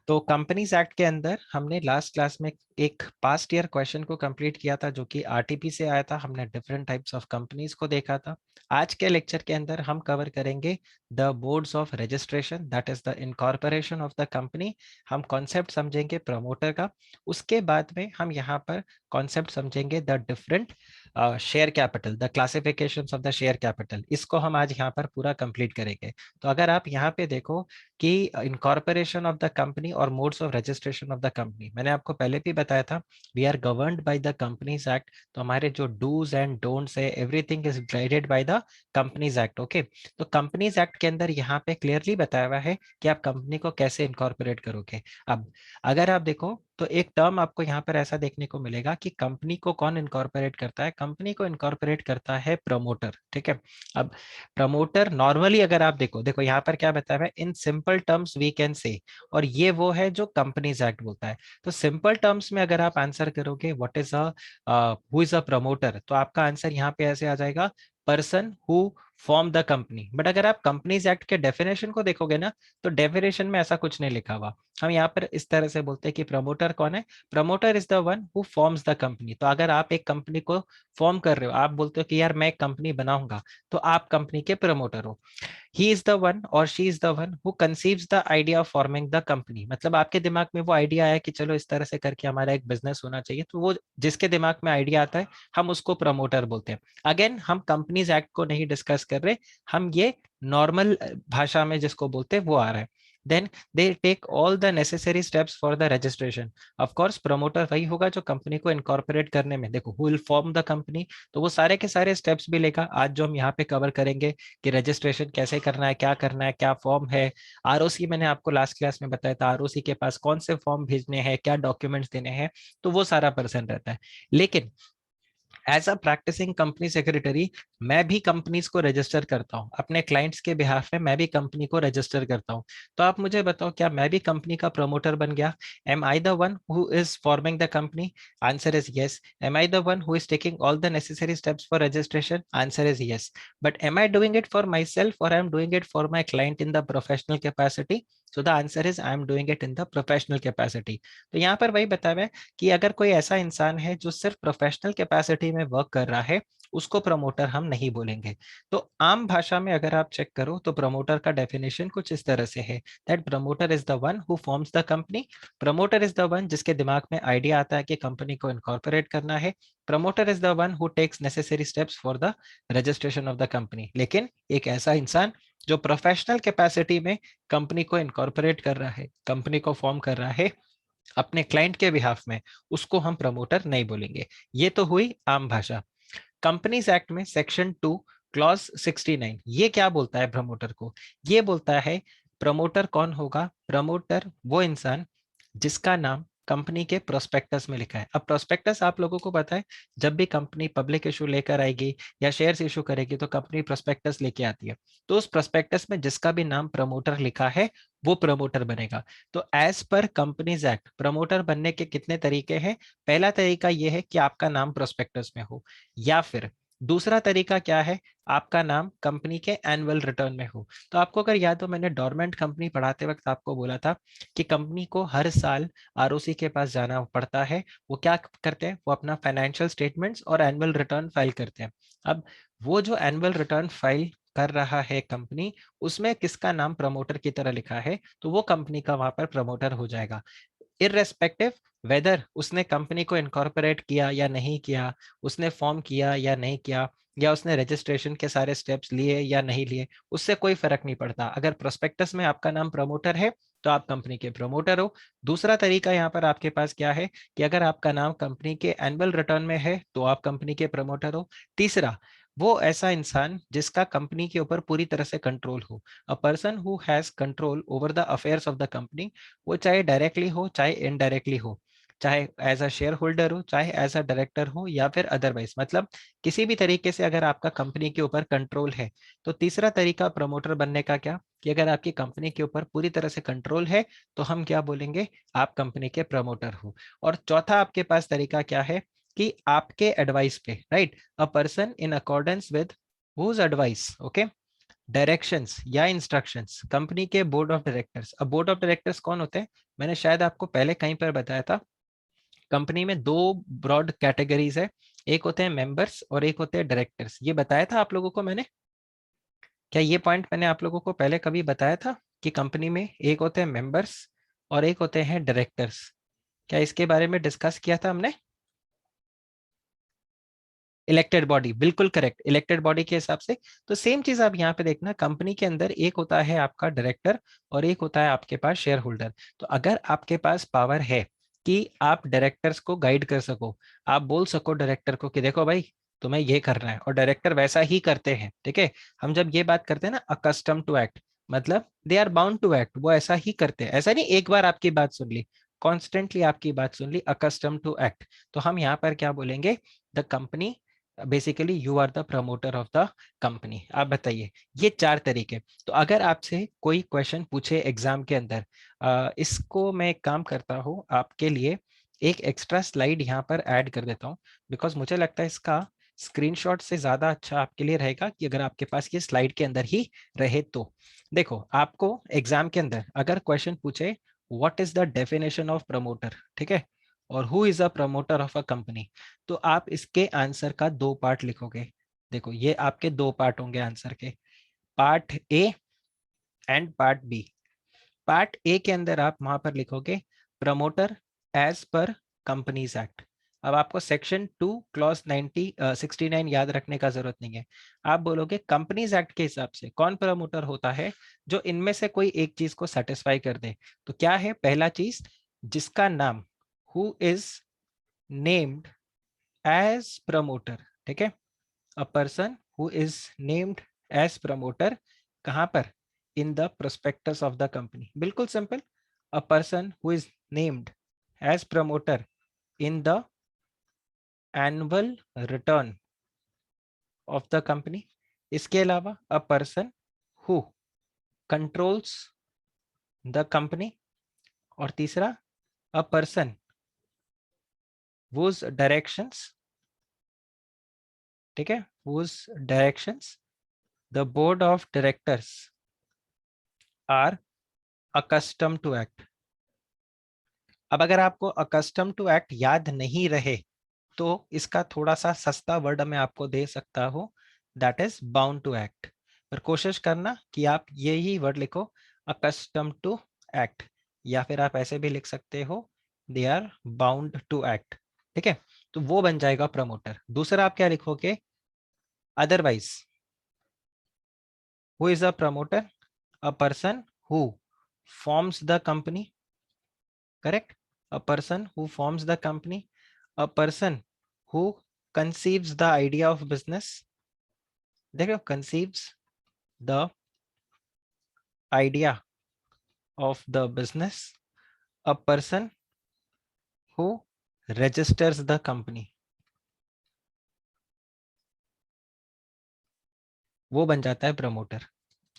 तो companies act के अंदर हमने लास्ट क्लास में एक पास्ट ईयर क्वेश्चन को कंप्लीट किया था जो कि आरटीपी से आया था। हमने डिफरेंट टाइप्स ऑफ कंपनीज को देखा था। आज के लेक्चर के अंदर हम कवर करेंगे the boards of registration, that is the incorporation of the company. हम कॉन्सेप्ट समझेंगे प्रमोटर का। उसके बाद में हम यहाँ पर कॉन्सेप्ट समझेंगे the different share capital, the classification of the share capital. इसको हम आज यहाँ पर पूरा कंप्लीट करेंगे। तो अगर आप यहाँ पे देखो कि इनकॉर्पोरेशन ऑफ द कंपनी और modes of registration of the company, मैंने आपको पहले भी बताया था we are governed by the companies act. तो हमारे जो डूज एंड डोंट्स है everything is guided by the companies act. Okay, तो कंपनीज एक्ट के अंदर यहाँ पे क्लियरली बताया हुआ है कि आप कंपनी को कैसे इनकॉर्पोरेट करोगे। अब अगर आप देखो तो एक टर्म आपको यहाँ पर ऐसा देखने को मिलेगा कि कंपनी को कौन इनकॉर्पोरेट करता है। कंपनी को इनकॉर्पोरेट करता है प्रमोटर। ठीक है। अब प्रमोटर नॉर्मली अगर आप देखो देखो यहाँ पर क्या बताया है, in simple terms we can say, और ये वो है जो कंपनीज एक्ट बोलता है। तो सिंपल टर्म्स में अगर आप आंसर करोगे what is a who is a promoter, तो आपका आंसर यहाँ पे ऐसे आ जाएगा person who form the company. But अगर आप कंपनीज एक्ट के डेफिनेशन को देखोगे ना, तो डेफिनेशन में ऐसा कुछ नहीं लिखा हुआ। हम यहाँ पर इस तरह से बोलते हैं कि प्रमोटर कौन है, promoter is the one who forms the company. तो अगर आप एक कंपनी को फॉर्म कर रहे हो, आप बोलते हो कि यार मैं एक कंपनी बनाऊंगा, तो आप कंपनी के प्रमोटर हो। ही इज द वन और she is the one who conceives the idea of forming the company. मतलब आपके दिमाग में वो आइडिया आया कि चलो इस तरह से करके हमारा एक बिजनेस होना चाहिए, तो वो जिसके दिमाग में आइडिया आता है हम उसको प्रमोटर बोलते हैं। अगेन हम कंपनीज एक्ट को नहीं डिस्कस कर रहे, हम ये नॉर्मल भाषा में जिसको बोलते हैं वो आ रहा है। Then they take all the necessary steps for the registration. Of course promoter वही होगा जो कंपनी को इनकॉर्पोरेट करने में, देखो who will form the company, तो वो सारे के सारे स्टेप्स भी लेगा आज जो हम यहाँ पे कवर करेंगे कि रजिस्ट्रेशन कैसे करना है, क्या फॉर्म है। आरओसी मैंने आपको लास्ट क्लास में बताया था, आरओसी के पास कौन से फॉर्म भेजने हैं, क्या डॉक्यूमेंट्स देने हैं, तो वो सारा पर्सन रहता है। लेकिन as a practising company secretary मैं भी कंपनीज को रजिस्टर करता हूँ अपने क्लाइंट्स के बिहाफ में, मैं भी कंपनी को रजिस्टर करता हूँ। तो आप मुझे बताओ क्या मैं भी कंपनी का प्रमोटर बन गया? Am I the one who is forming the company? Answer is yes. Am I the one who is taking all the necessary steps for registration? Answer is yes. But am I doing it for myself और I am doing it for my client in the professional capacity? So the answer is I am doing it in the professional capacity. तो यहाँ पर वही बताया है कि अगर कोई ऐसा इंसान है जो सिर्फ प्रोफेशनल कैपेसिटी में वर्क कर रहा है, उसको प्रमोटर हम नहीं बोलेंगे। तो आम भाषा में अगर आप चेक करो तो प्रमोटर का डेफिनेशन कुछ इस तरह से है that promoter is the one who forms the company. Promoter is the one जिसके दिमाग में आइडिया आता है कि कंपनी को इनकॉर्पोरेट करना है। Promoter is the one who takes necessary steps for the registration of the company. लेकिन एक ऐसा इंसान जो प्रोफेशनल कैपेसिटी में कंपनी को इनकॉर्पोरेट कर रहा है, कंपनी को फॉर्म कर रहा है अपने क्लाइंट के बिहाफ में, उसको हम प्रमोटर नहीं बोलेंगे। ये तो हुई आम भाषा। कंपनीज एक्ट में सेक्शन 2 क्लॉज 69 ये क्या बोलता है प्रमोटर को? ये बोलता है प्रमोटर कौन होगा? प्रमोटर वो इंसान जिसका नाम कंपनी के प्रोस्पेक्टस में लिखा है। अब प्रोस्पेक्टस आप लोगों को पता है, जब भी कंपनी पब्लिक इशू लेकर आएगी या शेयर्स इशू करेगी तो कंपनी प्रोस्पेक्टस लेके आती है। तो उस प्रोस्पेक्टस में जिसका भी नाम प्रमोटर लिखा है वो प्रमोटर बनेगा। तो as per companies act promoter बनने के कितने तरीके हैं? पहला तरीका यह है कि आपका नाम प्रोस्पेक्टस में हो, या फिर दूसरा तरीका क्या है, आपका नाम कंपनी के एनुअल रिटर्न में हो। तो आपको अगर याद हो, मैंने डोरमेंट कंपनी पढ़ाते वक्त आपको बोला था कि कंपनी को हर साल आरओसी के पास जाना पड़ता है। वो क्या करते हैं, वो अपना फाइनेंशियल स्टेटमेंट्स और एनुअल रिटर्न फाइल करते हैं। अब वो जो एनुअल रिटर्न फाइल कर रहा है कंपनी, उसमें किसका नाम प्रमोटर की तरह लिखा है, तो वो कंपनी का वहां पर प्रमोटर हो जाएगा। इररेस्पेक्टिव वेदर उसने कंपनी को इनकॉर्पोरेट किया या नहीं किया, उसने फॉर्म किया या नहीं किया, या उसने रजिस्ट्रेशन के सारे स्टेप्स लिए या नहीं लिए, उससे कोई फर्क नहीं पड़ता। अगर प्रोस्पेक्टस में आपका नाम प्रमोटर है तो आप कंपनी के प्रमोटर हो। दूसरा तरीका यहाँ पर आपके पास क्या है कि अगर आपका नाम कंपनी के एनुअल रिटर्न में है तो आप कंपनी के प्रमोटर हो। तीसरा, वो ऐसा इंसान जिसका कंपनी के ऊपर पूरी तरह से कंट्रोल हो, अ person who has control over the affairs of the company. वो चाहे डायरेक्टली हो चाहे इनडायरेक्टली हो, चाहे एज अ शेयर होल्डर हो चाहे एज अ डायरेक्टर हो या फिर अदरवाइज, मतलब किसी भी तरीके से अगर आपका कंपनी के ऊपर कंट्रोल है। तो तीसरा तरीका प्रमोटर बनने का क्या, कि अगर आपकी कंपनी के ऊपर पूरी तरह से कंट्रोल है तो हम क्या बोलेंगे, आप कंपनी के प्रमोटर हो। और चौथा आपके पास तरीका क्या है कि आपके एडवाइस पे, right, a person in accordance with whose advice, okay, directions या इंस्ट्रक्शंस कंपनी के बोर्ड ऑफ डायरेक्टर्स। अब बोर्ड ऑफ डायरेक्टर्स कौन होते हैं? मैंने शायद आपको पहले कहीं पर बताया था, कंपनी में दो ब्रॉड कैटेगरीज है, एक होते हैं मेंबर्स और एक होते हैं डायरेक्टर्स। ये बताया था आप लोगों को मैंने? क्या ये पॉइंट मैंने आप लोगों को पहले कभी बताया था कि कंपनी में एक होते हैं मेंबर्स और एक होते हैं डायरेक्टर्स? क्या इसके बारे में डिस्कस किया था हमने? इलेक्टेड बॉडी, बिल्कुल करेक्ट, इलेक्टेड बॉडी के हिसाब से। तो सेम चीज आप यहाँ पे देखना, कंपनी के अंदर एक होता है आपका डायरेक्टर और एक होता है आपके पास शेयर होल्डर। तो अगर आपके पास पावर है कि आप डायरेक्टर्स को गाइड कर सको, आप बोल सको डायरेक्टर को कि देखो भाई तुम्हें ये करना है, और डायरेक्टर वैसा ही करते हैं, ठीक है। हम जब ये बात करते हैं ना अकस्टम टू एक्ट, मतलब they are bound to act, वो ऐसा ही करते हैं। ऐसा नहीं एक बार आपकी बात सुन ली, कॉन्स्टेंटली आपकी बात सुन ली, अकस्टम टू एक्ट। तो हम यहाँ पर क्या बोलेंगे? The company, basically you are the promoter of the company. आप बताइए, ये चार तरीके। तो अगर आपसे कोई क्वेश्चन पूछे एग्जाम के अंदर, इसको मैं एक काम करता हूँ आपके लिए, एक एक्स्ट्रा स्लाइड यहाँ पर ऐड कर देता हूँ, बिकॉज मुझे लगता है इसका स्क्रीनशॉट से ज्यादा अच्छा आपके लिए रहेगा कि अगर आपके पास ये स्लाइड के अंदर ही रहे तो। देखो, आपको एग्जाम के अंदर अगर क्वेश्चन पूछे what is the definition of promoter, ठीक है, और who is a promoter of a company, तो आप इसके आंसर का दो पार्ट लिखोगे। देखो, ये आपके दो पार्ट होंगे आंसर के, part A and part B. Part A के अंदर आप वहां पर लिखोगे promoter as per companies act. अब आपको सेक्शन 2 क्लॉज 69 याद रखने का जरूरत नहीं है। आप बोलोगे कंपनीज एक्ट के हिसाब से कौन प्रमोटर होता है, जो इनमें से कोई एक चीज को सेटिस्फाई कर दे। तो क्या है पहला चीज? जिसका नाम, who is named as promoter, ठीक है, a person who is named as promoter, कहां पर? In the prospectus of the company. बिल्कुल simple, a person who is named as promoter in the annual return of the company. इसके अलावा a person who controls the company, और तीसरा a person whose directions, ठीक है, whose directions the board of directors are accustomed to act। अब अगर आपको accustomed to act याद नहीं रहे तो इसका थोड़ा सा सस्ता वर्ड मैं आपको दे सकता हूँ, that is bound to act. पर कोशिश करना कि आप यही वर्ड लिखो, accustomed टू एक्ट, या फिर आप ऐसे भी लिख सकते हो, they are bound to act, ठीक है। तो वो बन जाएगा प्रमोटर। दूसरा आप क्या लिखोगे? Otherwise, who is a promoter? a person who forms the company, correct, a person who forms the company, a person who conceives the idea of business, देखो, conceives the idea of the business, a person who registers the company, वो बन जाता है promoter,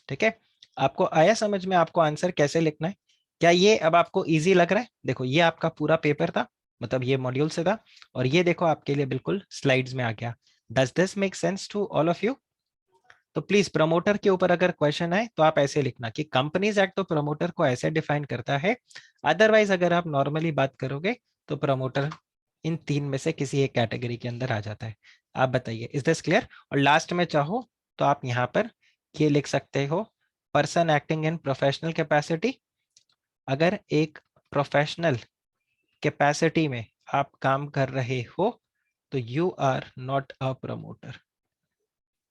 ठीक है। आपको आया समझ में आपको आंसर कैसे लिखना है? क्या ये अब आपको इजी लग रहा है? देखो, ये आपका पूरा पेपर था, मतलब ये मॉड्यूल से था, और ये देखो आपके लिए बिल्कुल स्लाइड्स में आ गया। Does this make sense to all of you? तो प्लीज प्रमोटर के ऊपर अगर क्वेश्चन आए तो आप ऐसे लिखना कि कंपनीज एक्ट तो प्रमोटर को ऐसे डिफाइन करता है, अदरवाइज अगर आप नॉर्मली बात करोगे तो प्रमोटर इन तीन में से किसी एक कैटेगरी के अंदर आ जाता है। आप बताइए, इज दिस क्लियर? और लास्ट में चाहो तो आप यहाँ पर ये लिख सकते हो, person acting in professional capacity. अगर एक प्रोफेशनल कैपेसिटी में आप काम कर रहे हो तो you are not a promoter.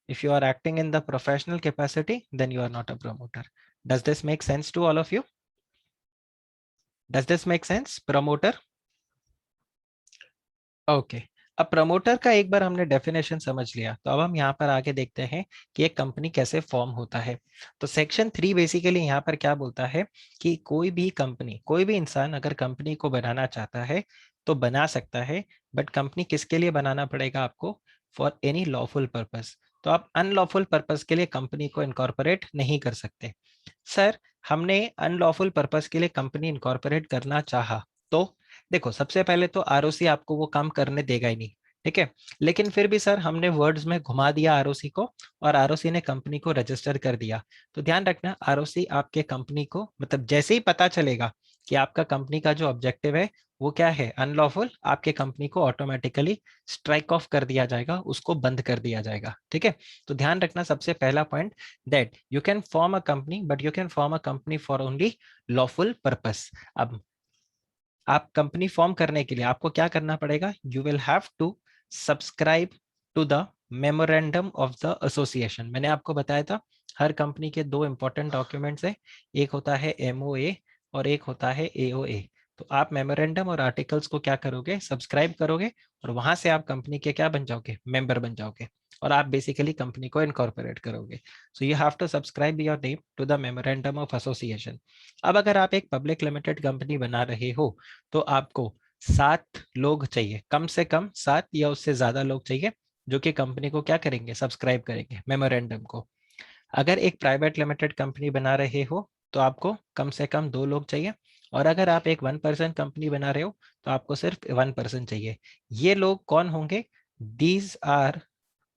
If you are acting in the professional capacity, then you are not a promoter. Does this make sense to all of you? Does this make sense? Promoter? Okay. अब promoter का एक बार हमने definition समझ लिया, तो अब हम यहाँ पर आगे देखते हैं कि एक कंपनी कैसे फॉर्म होता है। तो सेक्शन 3 बेसिकली यहाँ पर क्या बोलता है कि कोई भी कंपनी, कोई भी इंसान अगर कंपनी को बनाना चाहता है तो बना सकता है, बट कंपनी किसके लिए बनाना पड़ेगा आपको? For any lawful purpose. तो आप अनलॉफुल पर्पस के लिए कंपनी को इनकॉर्पोरेट नहीं कर सकते। सर, हमने अनलॉफुल पर्पस के लिए कंपनी इनकॉर्पोरेट करना चाहा तो देखो, सबसे पहले तो आरओसी आपको वो काम करने देगा ही नहीं, ठीक है। लेकिन फिर भी सर हमने वर्ड्स में घुमा दिया आरओसी को, और आरओसी ने कंपनी को रजिस्टर कर दिया। तो ध्यान रखना, आरओसी आपके कंपनी को, मतलब जैसे ही पता चलेगा कि आपका कंपनी का जो ऑब्जेक्टिव है वो क्या है, अनलॉफुल, आपके कंपनी को ऑटोमेटिकली स्ट्राइक ऑफ कर दिया जाएगा, उसको बंद कर दिया जाएगा। ठीक है। तो ध्यान रखना सबसे पहला point, that you can form a company but you can form a company for only lawful purpose. अब आप कंपनी फॉर्म करने के लिए आपको क्या करना पड़ेगा, you will have to subscribe to the memorandum of the association. मैंने आपको बताया था हर कंपनी के दो इंपॉर्टेंट डॉक्यूमेंट्स है, एक होता है एमओए और एक होता है एओए। तो आप मेमोरेंडम और आर्टिकल्स को क्या करोगे, सब्सक्राइब करोगे, और वहां से आप कंपनी के क्या बन जाओगे, मेंबर बन जाओगे, और आप बेसिकली कंपनी को इनकॉर्पोरेट करोगे। So you have to subscribe your name to the memorandum of association. अब अगर आप एक पब्लिक लिमिटेड कंपनी बना रहे हो तो आपको 7 लोग चाहिए, कम से कम 7 या उससे ज्यादा लोग चाहिए, जो कि कंपनी को क्या करेंगे, सब्सक्राइब करेंगे मेमोरेंडम को। अगर एक प्राइवेट लिमिटेड कंपनी बना रहे हो तो आपको कम से कम 2 लोग चाहिए, और अगर आप एक 1 पर्सन कंपनी बना रहे हो तो आपको सिर्फ 1 पर्सन चाहिए। ये लोग कौन होंगे, these are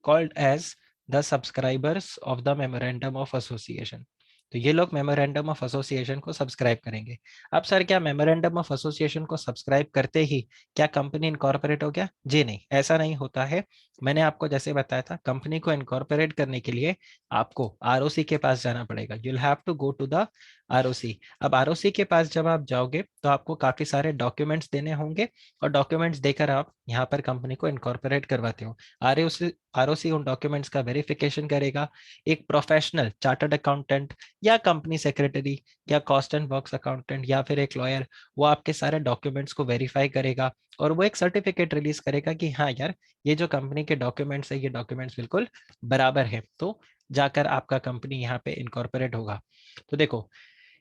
called as the subscribers of the memorandum of association। तो ये लोग मेमोरेंडम ऑफ एसोसिएशन को सब्सक्राइब करेंगे। अब सर क्या मेमोरेंडम ऑफ एसोसिएशन को सब्सक्राइब करते ही क्या कंपनी इनकॉर्पोरेट हो गया, जी नहीं, ऐसा नहीं होता है। मैंने आपको जैसे बताया था, कंपनी को इनकॉर्पोरेट करने के लिए आपको आरओसी के पास जाना पड़ेगा, you will have to go to the ROC. अब आरओसी के पास जब आप जाओगे तो आपको काफी सारे डॉक्यूमेंट्स देने होंगे, और डॉक्यूमेंट्स देकर आप यहाँ पर कंपनी को इनकॉर्पोरेट करवाते हो। आरओसी आरओसी उन डॉक्यूमेंट्स का वेरिफिकेशन करेगा। एक प्रोफेशनल चार्टर्ड अकाउंटेंट या कंपनी सेक्रेटरी या कॉस्ट एंड वर्क्स अकाउंटेंट या फिर एक लॉयर, वो आपके सारे डॉक्यूमेंट्स को वेरीफाई करेगा, और वो एक सर्टिफिकेट रिलीज करेगा कि हाँ यार, ये जो कंपनी के डॉक्यूमेंट्स है, ये डॉक्यूमेंट्स बिल्कुल बराबर है, तो जाकर आपका कंपनी यहाँ पे इनकॉर्पोरेट होगा। तो देखो,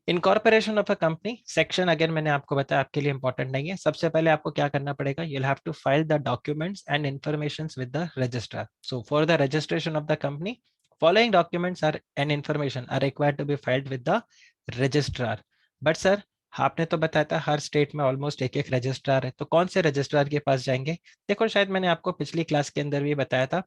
incorporation of a company section, again मैंने आपको बताया आपके लिए इंपॉर्टेंट नहीं है। सबसे पहले आपको क्या करना पड़ेगा, you'll have to file the documents and informations with the registrar। So for the registration of the company, following documents are and information are required to be filed with the registrar। But sir आपने तो बताया था हर state में almost एक एक registrar है, तो कौन से रजिस्ट्रार के पास जाएंगे। देखो शायद मैंने आपको पिछली क्लास के अंदर भी बताया था,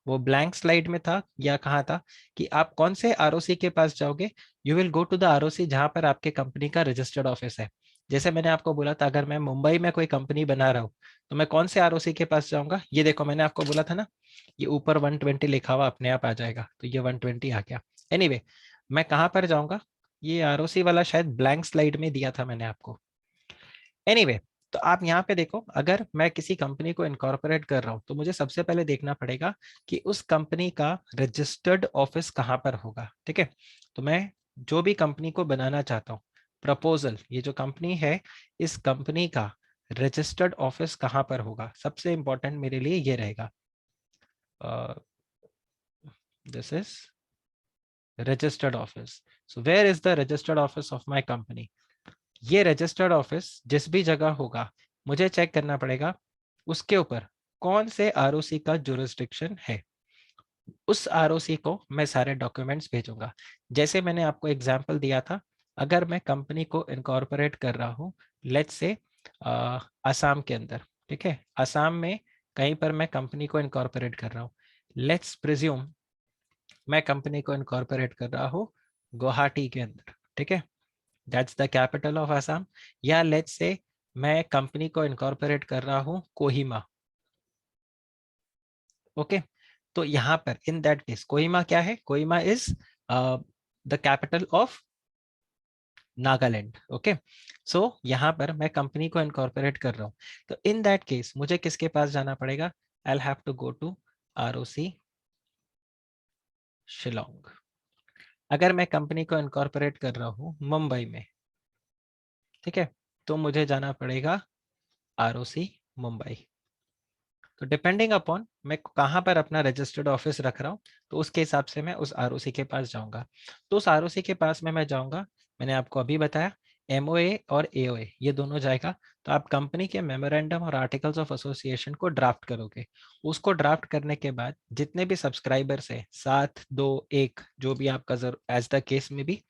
वो ब्लैंक स्लाइड में था या कहाँ था, कि आप कौन से आरओसी के पास जाओगे, you will go to the ROC जहां पर आपके कंपनी का रजिस्टर्ड ऑफिस है। जैसे मैंने आपको बोला था, अगर मैं मुंबई में कोई कंपनी बना रहा हूँ तो मैं कौन से आरओसी के पास जाऊंगा, ये देखो मैंने आपको बोला था ना, ये ऊपर 120 लिखा हुआ अपने आप आ जाएगा, तो ये 120 आ गया। एनीवे मैं कहाँ पर जाऊंगा, ये आरओसी वाला शायद ब्लैंक स्लाइड में दिया था मैंने आपको। एनीवे तो आप यहाँ पे देखो, अगर मैं किसी कंपनी को इनकॉर्पोरेट कर रहा हूँ तो मुझे सबसे पहले देखना पड़ेगा कि उस कंपनी का रजिस्टर्ड ऑफिस कहाँ पर होगा। ठीक है। तो मैं जो भी कंपनी को बनाना चाहता हूँ, प्रपोजल, ये जो कंपनी है, इस कंपनी का रजिस्टर्ड ऑफिस कहाँ पर होगा, सबसे इंपॉर्टेंट मेरे लिए ये रहेगा, this is registered office. So where is the registered office of my company. ये रजिस्टर्ड ऑफिस जिस भी जगह होगा, मुझे चेक करना पड़ेगा उसके ऊपर कौन से आरओसी का जुरिस्डिक्शन है। उस आरओसी को मैं सारे डॉक्यूमेंट्स भेजूंगा। जैसे मैंने आपको एग्जांपल दिया था, अगर मैं कंपनी को इनकॉर्पोरेट कर रहा हूँ, लेट्स से असम के अंदर, ठीक है, असम में कहीं पर मैं कंपनी को इनकॉर्पोरेट कर रहा हूँ, लेट्स प्रिज्यूम मैं कंपनी को इनकॉर्पोरेट कर रहा हूँ गुवाहाटी के अंदर। ठीक है, that's the capital of Assam. या लेट्स से मैं कंपनी को इनकॉर्पोरेट कर रहा हूँ कोहिमा। ओके, तो यहाँ पर इन दैट केस कोहिमा क्या है, Kohima is the capital of Nagaland. Okay, so यहाँ पर मैं कंपनी को इनकॉर्पोरेट कर रहा हूँ, तो इन दैट केस मुझे किसके पास जाना पड़ेगा, I have to go to ROC Shillong. अगर मैं कंपनी को इनकॉर्पोरेट कर रहा हूँ मुंबई में, ठीक है, तो मुझे जाना पड़ेगा आरओसी मुंबई। तो डिपेंडिंग अपॉन मैं कहाँ पर अपना रजिस्टर्ड ऑफिस रख रहा हूँ, तो उसके हिसाब से मैं उस आरओसी के पास जाऊंगा। तो उस आरओसी के पास में मैं जाऊंगा, मैंने आपको अभी बताया एमओए और एओए ये दोनों जाएगा। तो आप कंपनी के मेमोरेंडम और आर्टिकल्स ऑफ एसोसिएशन को ड्राफ्ट करोगे। उसको ड्राफ्ट करने के बाद जितने भी सब्सक्राइबर्स है, 7, 2, 1, जो भी आपका एज द केस में भी,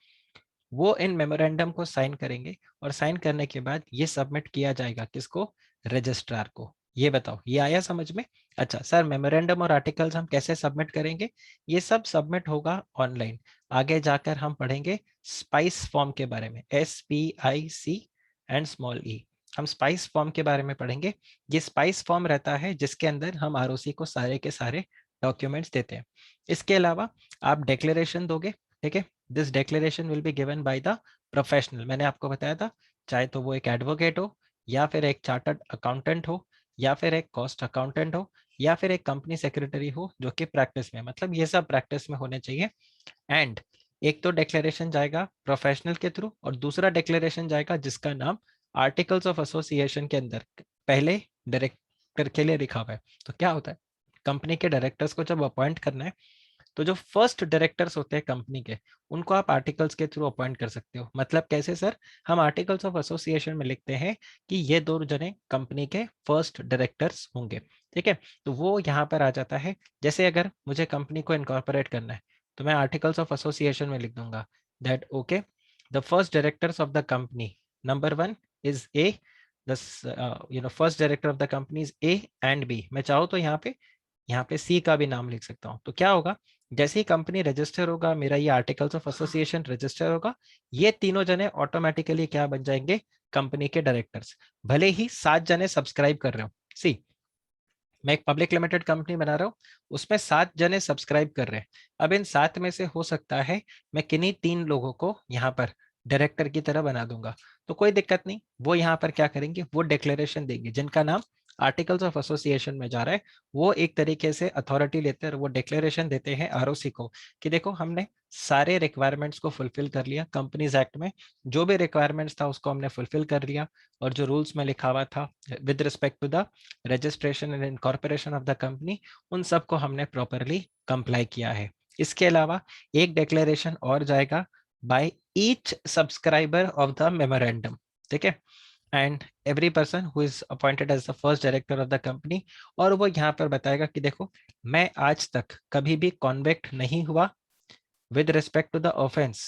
वो इन मेमोरेंडम को साइन करेंगे, और साइन करने के बाद ये सबमिट किया जाएगा किसको, रजिस्ट्रार को। ये बताओ, ये आया समझ में? अच्छा सर, मेमोरेंडम और आर्टिकल्स हम कैसे सबमिट करेंगे? ये सब सबमिट होगा ऑनलाइन। आगे जाकर हम पढ़ेंगे स्पाइस फॉर्म के बारे में, SPIC एंड स्मॉल ई। हम स्पाइस फॉर्म के बारे में पढ़ेंगे। ये स्पाइस फॉर्म रहता है जिसके अंदर हम ROC को सारे के सारे डॉक्यूमेंट्स देते हैं। इसके अलावा आप डिक्लेरेशन दोगे, ठीक है? This declaration will be given by the professional. मैंने आपको बताया था, चाहे तो वो एक एडवोकेट हो, या फिर एक चार्टर्ड अकाउंटेंट हो, या फिर एक कॉस्ट अकाउंटेंट हो, या फिर एक कंपनी सेक्रेटरी हो जो कि प्रैक्टिस में, मतलब ये सब प्रैक्टिस में होने चाहिए। एंड एक तो डिक्लेरेशन जाएगा प्रोफेशनल के थ्रू, और दूसरा डिक्लेरेशन जाएगा जिसका नाम आर्टिकल्स ऑफ एसोसिएशन के अंदर पहले डायरेक्टर के लिए लिखा हुआ है। तो क्या होता है, कंपनी के डायरेक्टर्स को जब अपॉइंट करना है, तो जो फर्स्ट डायरेक्टर्स होते हैं कंपनी के, उनको आप आर्टिकल्स के थ्रू अपॉइंट कर सकते हो। मतलब कैसे सर? हम आर्टिकल्स ऑफ एसोसिएशन में लिखते हैं कि ये दो जने कंपनी के फर्स्ट डायरेक्टर्स होंगे, ठीक है? तो वो यहाँ पर आ जाता है। जैसे अगर मुझे कंपनी को इनकॉर्पोरेट करना है, तो मैं आर्टिकल्स ऑफ एसोसिएशन में लिख दूंगा that okay, the first directors of the company, number 1 is A, the first director of the company is A and B. मैं चाहूँ तो यहाँ पे सी का भी नाम लिख सकता हूँ। तो क्या होगा, जैसे ही कंपनी रजिस्टर होगा, मेरा ये आर्टिकल्स ऑफ एसोसिएशन रजिस्टर होगा, ये तीनों जने ऑटोमेटिकली क्या बन जाएंगे, कंपनी के डायरेक्टर्स। भले ही 7 जने सब्सक्राइब कर रहे हो। सी, मैं एक पब्लिक लिमिटेड कंपनी बना रहा हूँ, उसमें 7 जने सब्सक्राइब कर रहे हैं। अब इन 7 में से हो सकता है मैं किन्हीं 3 लोगों को यहाँ पर डायरेक्टर की तरह बना दूंगा। तो कोई दिक्कत नहीं, वो यहाँ पर क्या करेंगे, वो डिक्लेरेशन देंगे जिनका नाम आर्टिकल्स ऑफ एसोसिएशन में जा रहा है। वो एक तरीके से अथॉरिटी लेते हैं और वो डिक्लेरेशन देते हैं ROC को कि देखो, हमने सारे रिक्वायरमेंट्स को फुलफिल कर लिया। कंपनीज एक्ट में जो भी रिक्वायरमेंट्स था उसको हमने फुलफिल कर लिया, और जो रूल्स में लिखा हुआ था with respect to the registration and incorporation of the company, उन सबको हमने प्रॉपरली कंप्लाई किया है। इसके अलावा एक डिक्लेरेशन और जाएगा by each subscriber of the memorandum, ठीक है? And every person who is appointed as the first director of the company. और वो यहाँ पर बताएगा कि देखो, मैं आज तक कभी भी कॉन्वेक्ट नहीं हुआ with respect to the offense,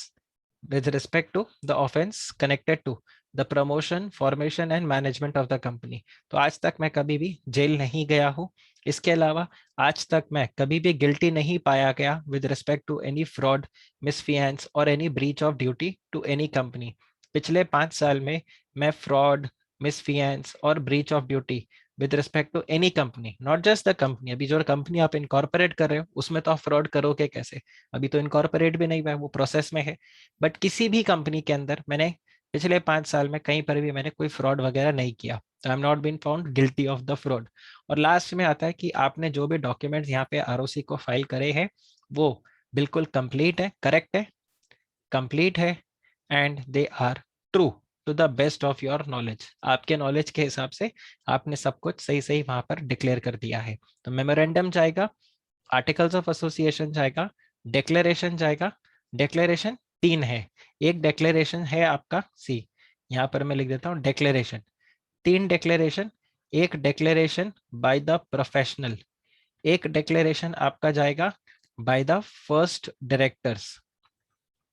with respect to the offense connected to the promotion, formation and management of the company। तो आज तक मैं कभी भी जेल नहीं गया हूँ। इसके अलावा आज तक मैं कभी भी गिल्टी नहीं पाया गया with respect to any fraud, misfeasance और any breach of duty to any company. पिछले 5 साल में मैं फ्रॉड, मिसफियंस और breach of duty with respect to any company, not just the company. अभी जो कंपनी आप इनकॉर्पोरेट कर रहे हो उसमें तो आप फ्रॉड करोगे कैसे, अभी तो इनकॉर्पोरेट भी नहीं हुआ है, वो प्रोसेस में है। बट किसी भी कंपनी के अंदर मैंने पिछले 5 साल में कहीं पर भी मैंने कोई फ्रॉड वगैरह नहीं किया, तो I am not been found guilty of the fraud. और लास्ट में आता है कि आपने जो भी डॉक्यूमेंट्स यहाँ पे ROC को फाइल करे हैं वो बिल्कुल कंप्लीट है, करेक्ट है, कंप्लीट है, and they are true to the best of your knowledge. आपके नॉलेज के हिसाब से आपने सब कुछ सही सही वहां पर डिक्लेयर कर दिया है। तो मेमोरेंडम जाएगा, आर्टिकल्स ऑफ एसोसिएशन जाएगा, डिक्लेरेशन जाएगा। डिक्लेरेशन 3 है। एक डिक्लेरेशन है आपका सी, यहाँ पर मैं लिख देता हूँ डिक्लेरेशन, 3 डिक्लेरेशन। एक डिक्लेरेशन बाय द प्रोफेशनल, एक डिक्लेरेशन आपका जाएगा बाय द फर्स्ट डायरेक्टर्स,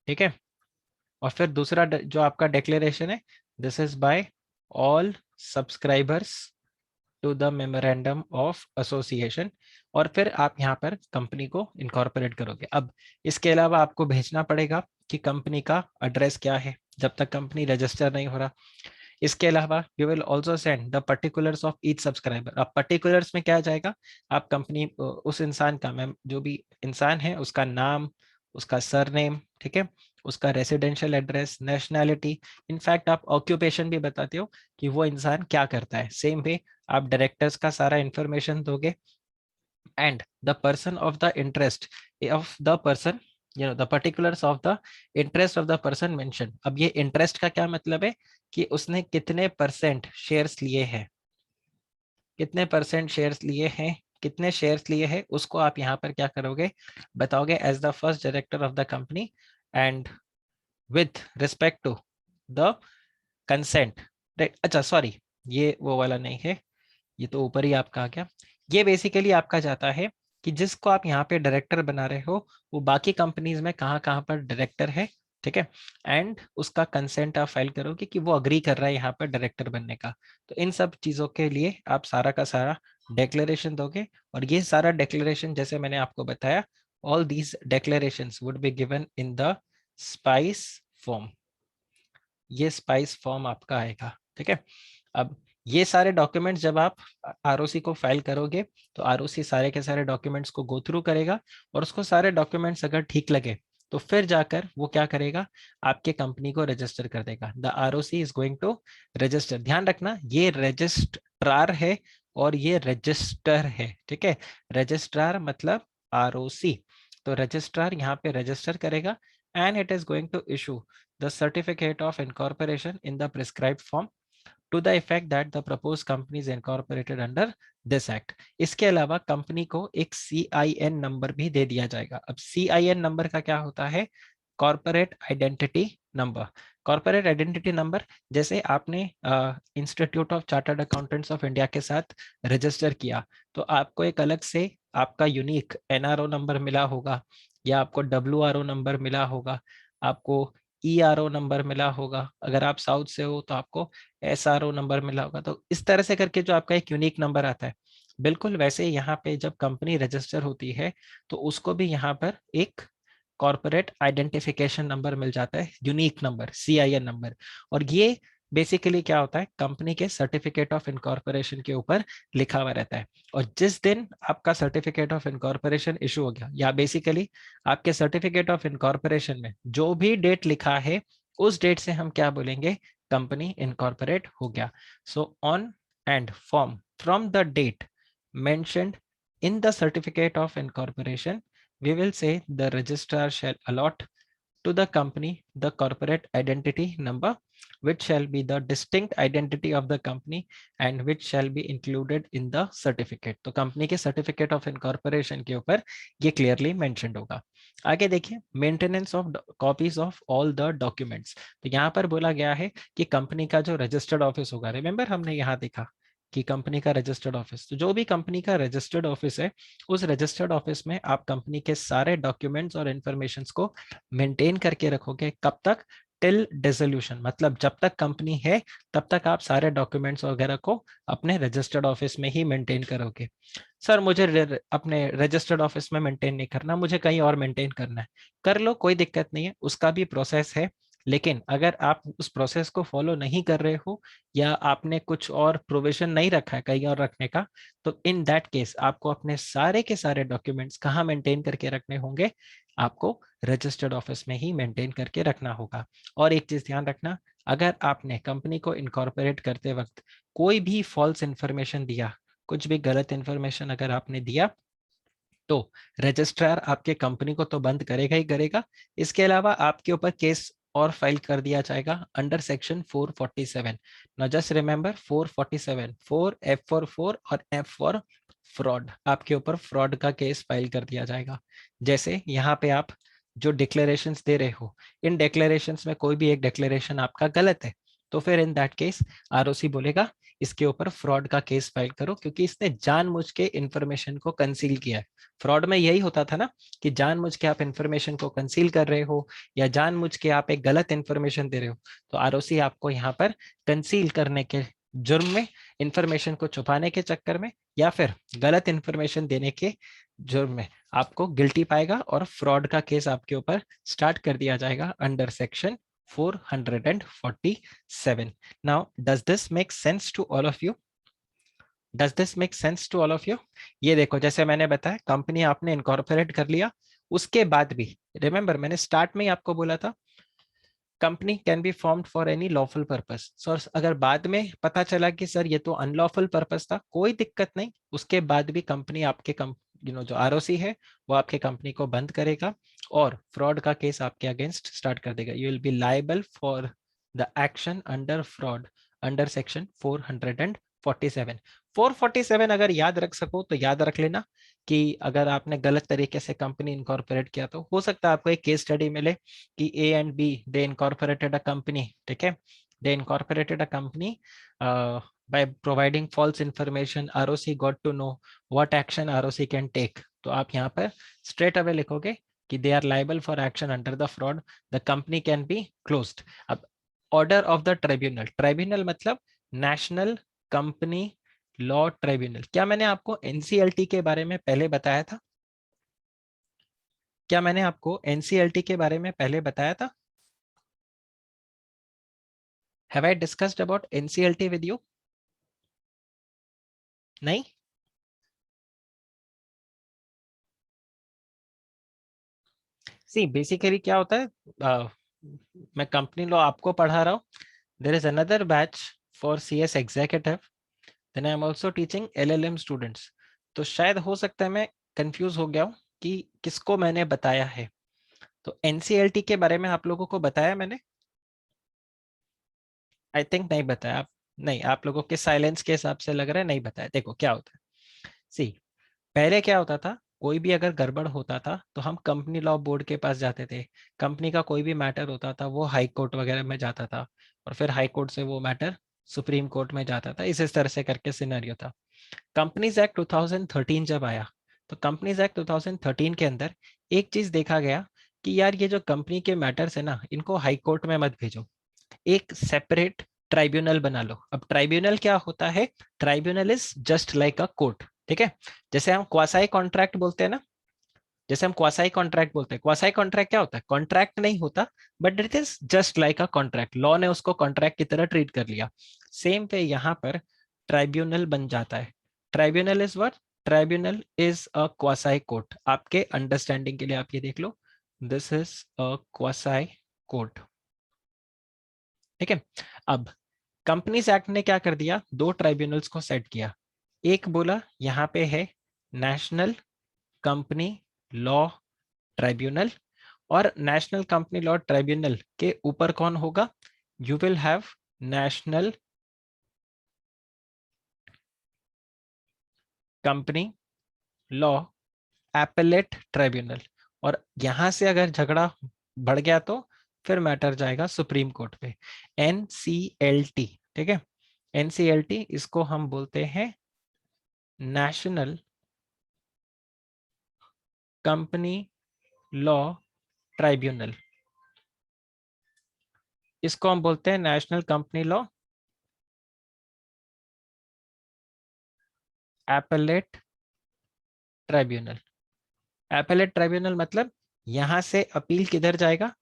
ठीक है? और फिर दूसरा जो आपका डिक्लेरेशन है, this is by all subscribers to the memorandum of association. और फिर आप यहाँ पर कंपनी को इनकॉर्पोरेट करोगे। अब इसके अलावा आपको भेजना पड़ेगा कि कंपनी का एड्रेस क्या है, जब तक कंपनी रजिस्टर नहीं हो रहा। इसके अलावा you will also send the particulars of each subscriber. अब पर्टिकुलर्स में क्या जाएगा, आप कंपनी उस इंसान का, मैम जो भी इंसान है उसका नाम, उसका सरनेम, ठीक है, उसका रेसिडेंशियल एड्रेस, नेशनैलिटी, इनफैक्ट आप ऑक्यूपेशन भी बताते हो कि वो इंसान क्या करता है। सेम वे आप डायरेक्टर्स का सारा इंफॉर्मेशन दोगे, and the person of the interest of the person, the particulars of the interest of the person mention. अब ये इंटरेस्ट का क्या मतलब है कि उसने कितने परसेंट शेयर्स लिए हैं, कितने परसेंट शेयर्स लिए हैं, कितने शेयर्स लिए हैं, उसको आप यहाँ पर क्या करोगे, बताओगे as the first director of the company and with respect to the consent. अच्छा सॉरी, ये वो वाला नहीं है, ये तो ऊपर ही आपका आ गया। ये बेसिकली आपका जाता है कि जिसको आप यहाँ पे डायरेक्टर बना रहे हो वो बाकी कंपनीज में कहाँ कहाँ पर डायरेक्टर है, ठीक है, एंड उसका कंसेंट आप फाइल करोगे कि वो अग्री कर रहा है यहाँ पर डायरेक्टर बनने का। तो इन सब चीजों के लिए आप सारा का सारा डिक्लेरेशन दोगे, और ये सारा डिक्लेरेशन जैसे मैंने आपको बताया, all these declarations would be given in the spice form. ये स्पाइस फॉर्म आपका आएगा, ठीक है। अब ये सारे डॉक्यूमेंट्स जब आप आरओसी को फाइल करोगे, तो आरओसी सारे के सारे डॉक्यूमेंट्स को गो थ्रू करेगा, और उसको सारे डॉक्यूमेंट्स अगर ठीक लगे तो फिर जाकर वो क्या करेगा, आपके कंपनी को रजिस्टर कर देगा। The ROC is going to register. ध्यान रखना, ये रजिस्ट्रार है और ये रजिस्टर है, ठीक है। रजिस्ट्रार मतलब आरओसी। तो रजिस्ट्रार यहाँ पे रजिस्टर करेगा, and it is going to issue the certificate of incorporation in the prescribed form to the effect that the proposed company is incorporated under this act. इसके अलावा कंपनी को एक CIN number भी दे दिया जाएगा। अब CIN नंबर का क्या होता है, corporate identity number. Corporate identity number, जैसे आपने institute of chartered accountants of India के साथ रजिस्टर किया, तो आपको एक अलग से आपका यूनिक NRO नंबर मिला होगा, या आपको WRO नंबर मिला होगा, आपको ERO नंबर मिला होगा। अगर आप साउथ से हो तो आपको SRO नंबर मिला होगा। तो इस तरह से करके जो आपका एक यूनिक नंबर आता है, बिल्कुल वैसे यहाँ पे जब कंपनी रजिस्टर होती है तो उसको भी यहाँ पर एक कॉर्पोरेट आइडेंटिफिकेशन नंबर मिल जाता है, यूनिक नंबर, CIN नंबर। और ये बेसिकली क्या होता है, कंपनी के सर्टिफिकेट ऑफ इनकॉर्पोरेशन के ऊपर लिखा हुआ रहता है। और जिस दिन आपका सर्टिफिकेट ऑफ इनकॉर्पोरेशन इशू हो गया, या बेसिकली आपके सर्टिफिकेट ऑफ इनकॉर्पोरेशन में जो भी डेट लिखा है, उस डेट से हम क्या बोलेंगे, कंपनी इनकॉर्पोरेट हो गया। So on and from the date mentioned in the certificate of incorporation, we will say the registrar shall allot to the company the corporate identity number, which shall be the distinct identity of the company and which shall be included in the certificate. तो company के certificate of incorporation के ऊपर ये clearly mentioned होगा। आगे देखिए, maintenance of copies of all the documents. तो यहाँ पर बोला गया है कि कंपनी का जो रजिस्टर्ड ऑफिस होगा, रिमेंबर हमने यहाँ देखा कि कंपनी का रजिस्टर्ड ऑफिस, तो जो भी कंपनी का रजिस्टर्ड ऑफिस है, उस रजिस्टर्ड ऑफिस में आप कंपनी के सारे डॉक्यूमेंट्स और इंफॉर्मेशंस को मेंटेन करके रखोगे। कब तक, टिल डिसोल्यूशन, मतलब जब तक कंपनी है तब तक आप सारे डॉक्यूमेंट्स वगैरह को अपने रजिस्टर्ड ऑफिस में ही मेंटेन करोगे। सर मुझे अपने रजिस्टर्ड ऑफिस में मेंटेन नहीं करना, मुझे कहीं और मेंटेन करना है, कर लो, कोई दिक्कत नहीं है, उसका भी प्रोसेस है। लेकिन अगर आप उस प्रोसेस को फॉलो नहीं कर रहे हो, या आपने कुछ और प्रोविजन नहीं रखा है कहीं और रखने का, तो इन दैट केस आपको अपने सारे के सारे डॉक्यूमेंट्स कहाँ मेंटेन करके रखने होंगे, आपको रजिस्टर्ड ऑफिस में ही मेंटेन करके रखना होगा। और एक चीज ध्यान रखना, अगर आपने कंपनी को इनकॉर्पोरेट करते वक्त कोई भी फॉल्स इंफॉर्मेशन दिया, कुछ भी गलत इंफॉर्मेशन अगर आपने दिया, तो रजिस्ट्रार आपके कंपनी को तो बंद करेगा ही करेगा, इसके अलावा आपके ऊपर केस और फाइल कर दिया जाएगा under section 447। Now just remember 447, 4 F for 4 और F फॉर फ्रॉड, आपके ऊपर फ्रॉड का केस फाइल कर दिया जाएगा। जैसे यहाँ पे आप जो डिक्लेरेशंस दे रहे हो, इन डिक्लेरेशंस में कोई भी एक डिक्लेरेशन आपका गलत है, तो फिर इन दैट केस आरओसी बोलेगा इसके ऊपर फ्रॉड का केस फाइल करो, क्योंकि इसने जानबूझ के इंफॉर्मेशन को कंसील किया है। फ्रॉड में यही होता था ना, कि जानबूझ के आप इंफॉर्मेशन को कंसील कर रहे हो, या जानबूझ के आप एक गलत इंफॉर्मेशन दे रहे हो। तो आरओसी आपको यहाँ पर कंसील करने के जुर्म में, इंफॉर्मेशन को छुपाने के चक्कर में, या फिर गलत इंफॉर्मेशन देने के जुर्म में आपको गिल्टी पाएगा, और फ्रॉड का केस आपके ऊपर स्टार्ट कर दिया जाएगा under section 447। Now does this make sense to all of you? Does this make sense to all of you? ये देखो, जैसे मैंने बताया, कंपनी आपने इनकॉर्पोरेट कर लिया, उसके बाद भी रिमेंबर मैंने स्टार्ट में ही आपको बोला था, company can be formed for any lawful purpose. Sir अगर बाद में पता चला कि सर ये तो अनलॉफुल पर्पस था, कोई दिक्कत नहीं, उसके बाद भी कंपनी आपके जो आरओसी है वो आपके कंपनी को बंद करेगा, और फ्रॉड का केस आपके अगेंस्ट स्टार्ट कर देगा। You will be liable for the action under fraud under section 447। 447 अगर याद रख सको तो याद रख लेना, कि अगर आपने गलत तरीके से कंपनी इनकॉर्पोरेट किया तो हो सकता है आपको एक केस स्टडी मिले कि A and B they incorporated a company, ठीक है, they incorporated a company by providing false information, ROC got to know what action ROC can take। तो आप यहाँ पर स्ट्रेट अवे लिखोगे कि they are liable for action under the fraud, the company can be closed. अब order of the tribunal, tribunal मतलब national company law tribunal. क्या मैंने आपको एनसीएलटी के बारे में पहले बताया था? क्या मैंने आपको एनसीएलटी के बारे में पहले बताया था? Have I discussed about NCLT with you? नहीं? सी बेसिकली क्या होता है, मैं कंपनी लॉ आपको पढ़ा रहा हूँ, there is another batch for CS executive, then I am also teaching LLM students. तो शायद हो सकता है मैं कंफ्यूज हो गया हूँ कि किसको मैंने बताया है। तो एनसीएलटी के बारे में आप लोगों को बताया मैंने? आई थिंक नहीं बताया आप। नहीं, आप लोगों के साइलेंस के हिसाब से लग रहा है नहीं बताया। देखो क्या होता है, सी पहले क्या होता था, कोई भी अगर गड़बड़ होता था तो हम कंपनी लॉ बोर्ड के पास जाते थे। कंपनी का कोई भी मैटर होता था वो हाई कोर्ट वगैरह में जाता था, और फिर हाई कोर्ट से वो मैटर सुप्रीम कोर्ट में जाता था। इस तरह से करके सिनेरियो था। कंपनीज एक्ट 2013 जब आया, तो कंपनीज एक्ट 2013 के अंदर एक चीज देखा गया कि यार ये जो कंपनी के मैटर्स है ना, इनको हाई कोर्ट में मत भेजो, एक सेपरेट ट्राइब्यूनल बना लो। अब ट्राइब्यूनल क्या होता है? Tribunal is just like a court. ठीक है, जैसे हम क्वासाई कॉन्ट्रैक्ट बोलते हैं ना, जैसे हम क्वासाई कॉन्ट्रैक्ट बोलते हैं, क्वासाई कॉन्ट्रैक्ट क्या होता है? कॉन्ट्रैक्ट नहीं होता, but it is just like a contract, law ने उसको कॉन्ट्रैक्ट की तरह ट्रीट कर लिया। सेम वे यहाँ पर ट्राइब्यूनल बन जाता है। Tribunal is what? Tribunal is a quasi court. आपके अंडरस्टैंडिंग के लिए आप ये देख लो, this is a quasi court. ठीक है, अब कंपनीज एक्ट ने क्या कर दिया, दो ट्राइब्यूनल्स को सेट किया। एक बोला यहाँ पे है नेशनल कंपनी लॉ ट्राइब्यूनल, और नेशनल कंपनी लॉ ट्राइब्यूनल के ऊपर कौन होगा? You will have national company law appellate tribunal. और यहां से अगर झगड़ा बढ़ गया तो फिर मैटर जाएगा सुप्रीम कोर्ट पे, एनसीएलटी। ठीक है, एनसीएलटी इसको हम बोलते हैं नेशनल कंपनी लॉ ट्राइब्यूनल। इसको हम बोलते हैं national company law appellate tribunal. Appellate tribunal मतलब यहां से अपील किधर जाएगा?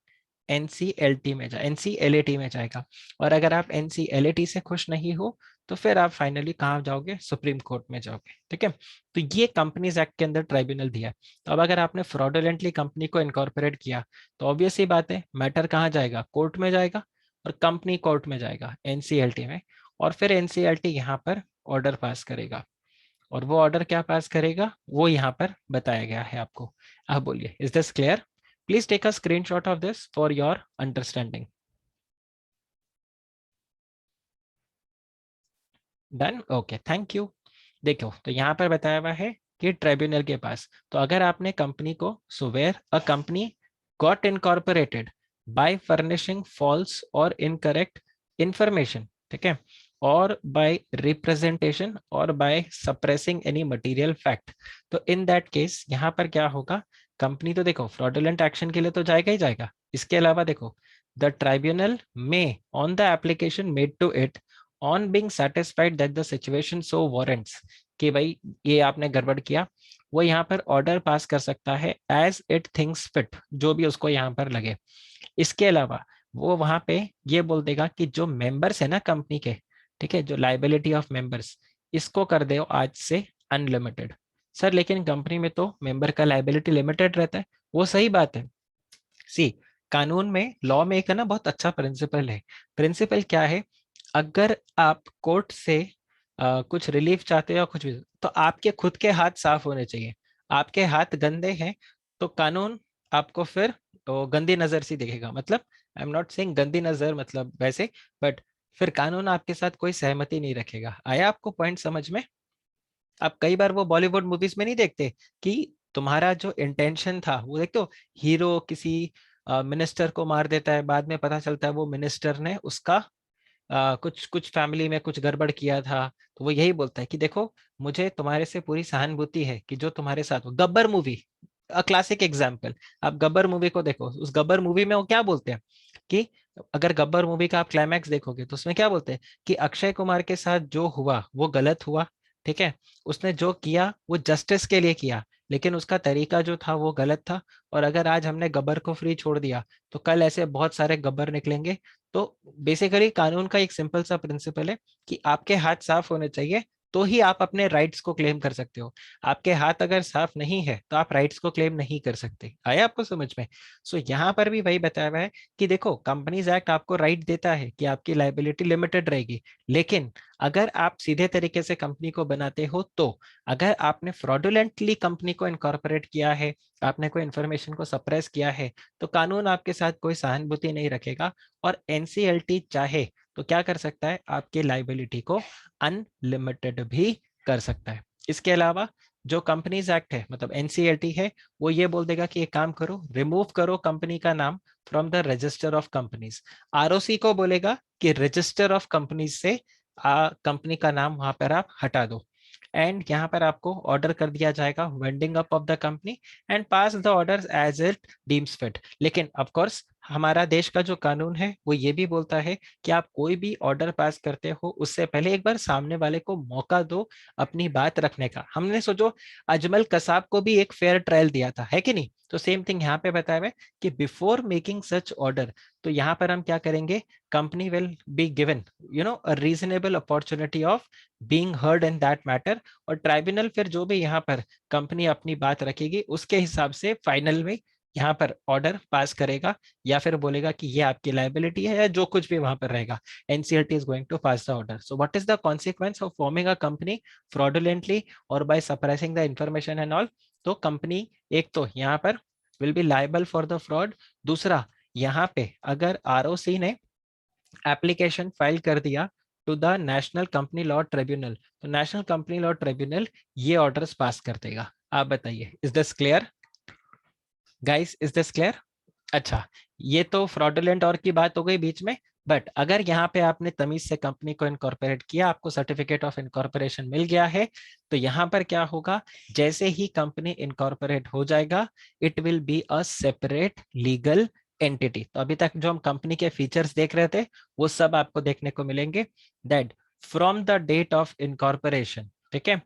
एनसीएलटी में एनसीएलएटी में जाएगा। और अगर आप एनसीएलएटी से खुश नहीं हो तो फिर आप फाइनली कहाँ जाओगे? सुप्रीम कोर्ट में जाओगे। ठीक है, तो ये कंपनीज एक्ट के अंदर ट्राइब्यूनल दिया है। तो अब अगर आपने फ्रॉडुलेंटली कंपनी को इनकॉर्पोरेट किया तो ऑब्वियस ही बात है, मैटर कहाँ जाएगा? कोर्ट में जाएगा, और कंपनी कोर्ट में जाएगा, एनसीएलटी में। और फिर एनसीएलटी यहाँ पर ऑर्डर पास करेगा, और वो ऑर्डर क्या पास करेगा वो यहाँ पर बताया गया है आपको। अब बोलिए, is this clear? Please take a screenshot of this for your understanding. Done, okay, thank you. देखो तो यहाँ पर बताया हुआ है कि ट्राइब्यूनल के पास, तो अगर आपने कंपनी को, so where a company got incorporated by furnishing false और इनकरेक्ट इंफॉर्मेशन, ठीक है, और बाय रिप्रेजेंटेशन और by suppressing any material fact, तो इन दैट केस यहाँ पर क्या होगा? कंपनी तो देखो फ्रॉडुलेंट एक्शन के लिए तो जाएगा ही जाएगा। इसके अलावा देखो, द ट्राइब्यूनल में on the application made to it on being satisfied that the situation so warrants, कि भाई ये आपने गड़बड़ किया, वो यहाँ पर ऑर्डर पास कर सकता है एज इट थिंग्स फिट, जो भी उसको यहाँ पर लगे। इसके अलावा वो वहां पे ये बोल देगा कि जो मेंबर्स है ना कंपनी के, ठीक है, जो लाइबिलिटी ऑफ मेंबर्स, इसको कर दो आज से अनलिमिटेड। सर लेकिन कंपनी में तो मेंबर का लाइबिलिटी लिमिटेड रहता है। वो सही बात है। सी कानून में, लॉ में एक है ना बहुत अच्छा प्रिंसिपल है। प्रिंसिपल क्या है? अगर आप कोर्ट से कुछ रिलीफ चाहते हो या कुछ भी, तो आपके खुद के हाथ साफ होने चाहिए। आपके हाथ गंदे हैं तो कानून आपको फिर तो गंदी नजर से देखेगा। मतलब आई एम नॉट सेइंग गंदी नजर मतलब वैसे, बट फिर कानून आपके साथ कोई सहमति नहीं रखेगा। आया आपको पॉइंट समझ में? आप कई बार वो बॉलीवुड मूवीज में नहीं देखते कि तुम्हारा जो इंटेंशन था वो, देखते हो हीरो किसी मिनिस्टर को मार देता है, बाद में पता चलता है वो मिनिस्टर ने उसका कुछ कुछ फैमिली में कुछ गड़बड़ किया था। तो वो यही बोलता है कि देखो मुझे तुम्हारे से पूरी सहानुभूति है कि जो तुम्हारे साथ, गब्बर मूवी, क्लासिक एग्जाम्पल, आप गब्बर मूवी को देखो, उस गब्बर मूवी में वो क्या बोलते हैं कि अगर गब्बर मूवी का आप क्लाइमैक्स देखोगे तो उसमें क्या बोलते हैं कि अक्षय कुमार के साथ जो हुआ वो गलत हुआ, ठीक है, उसने जो किया वो जस्टिस के लिए किया, लेकिन उसका तरीका जो था वो गलत था, और अगर आज हमने गब्बर को फ्री छोड़ दिया तो कल ऐसे बहुत सारे गब्बर निकलेंगे। तो बेसिकली कानून का एक सिंपल सा प्रिंसिपल है कि आपके हाथ साफ होने चाहिए, तो ही आप अपने राइट्स को क्लेम कर सकते हो। आपके हाथ अगर साफ नहीं है तो आप राइट्स को क्लेम नहीं कर सकते। आया आपको समझ में? सो यहाँ पर भी वही बताया हुआ है कि देखो, कंपनीज एक्ट आपको राइट देता है कि आपकी लाइबिलिटी लिमिटेड रहेगी, लेकिन अगर आप सीधे तरीके से कंपनी को बनाते हो तो अगर आपने फ्रॉडुलेंटली कंपनी को इनकॉर्पोरेट किया है, आपने कोई इंफॉर्मेशन को सप्रेस किया है, तो कानून आपके साथ कोई सहानुभूति नहीं रखेगा, और एनसीएलटी चाहे तो क्या कर सकता है, आपकी लाइबिलिटी को अनलिमिटेड भी कर सकता है। इसके अलावा जो कंपनीज एक्ट है, मतलब एनसीएलटी है, वो ये बोल देगा कि एक काम करो, रिमूव करो कंपनी का नाम from the register of companies. ROC को बोलेगा कि रजिस्टर ऑफ कंपनीज से कंपनी का नाम वहां पर आप हटा दो, एंड यहाँ पर आपको ऑर्डर कर दिया जाएगा winding up of the company, and pass the orders as it deems fit. लेकिन ऑफ कोर्स हमारा देश का जो कानून है वो ये भी बोलता है कि आप कोई भी ऑर्डर पास करते हो उससे पहले एक बार सामने वाले को मौका दो अपनी बात रखने का। हमने सोचो अजमल कसाब को भी एक फेयर ट्रायल दिया था, है कि नहीं? तो सेम थिंग यहाँ पे बताया हुआ है कि बिफोर मेकिंग सच ऑर्डर, तो यहाँ पर हम क्या करेंगे, company will be given a reasonable opportunity of being heard in that matter, और ट्राइब्यूनल फिर जो भी यहाँ पर कंपनी अपनी बात रखेगी उसके हिसाब से फाइनल में यहाँ पर ऑर्डर पास करेगा, या फिर बोलेगा कि ये आपकी लाइबिलिटी है, या जो कुछ भी वहां पर रहेगा, NCLT is going to pass the order. So what is the consequence of forming a company fraudulently और by suppressing the information and all? तो कंपनी एक तो यहाँ पर will be liable for the fraud, दूसरा यहाँ पे अगर आरओसी ने एप्लीकेशन फाइल कर दिया to the national company law tribunal, तो नेशनल कंपनी लॉ ट्रिब्यूनल ये ऑर्डर्स पास कर देगा। आप बताइए, is this clear guys, is this clear? अच्छा, ये तो फ्रॉडुलेंट और की बात हो गई बीच में, बट अगर यहाँ पे आपने तमीज से कंपनी को इनकॉर्पोरेट किया, आपको सर्टिफिकेट ऑफ इनकॉर्पोरेशन मिल गया है, तो यहाँ पर क्या होगा, जैसे ही कंपनी इनकॉर्पोरेट हो जाएगा, it will be a separate legal entity. तो अभी तक जो हम कंपनी के फीचर्स देख रहे थे वो सब आपको देखने को मिलेंगे, that from the date of incorporation, ठीक है,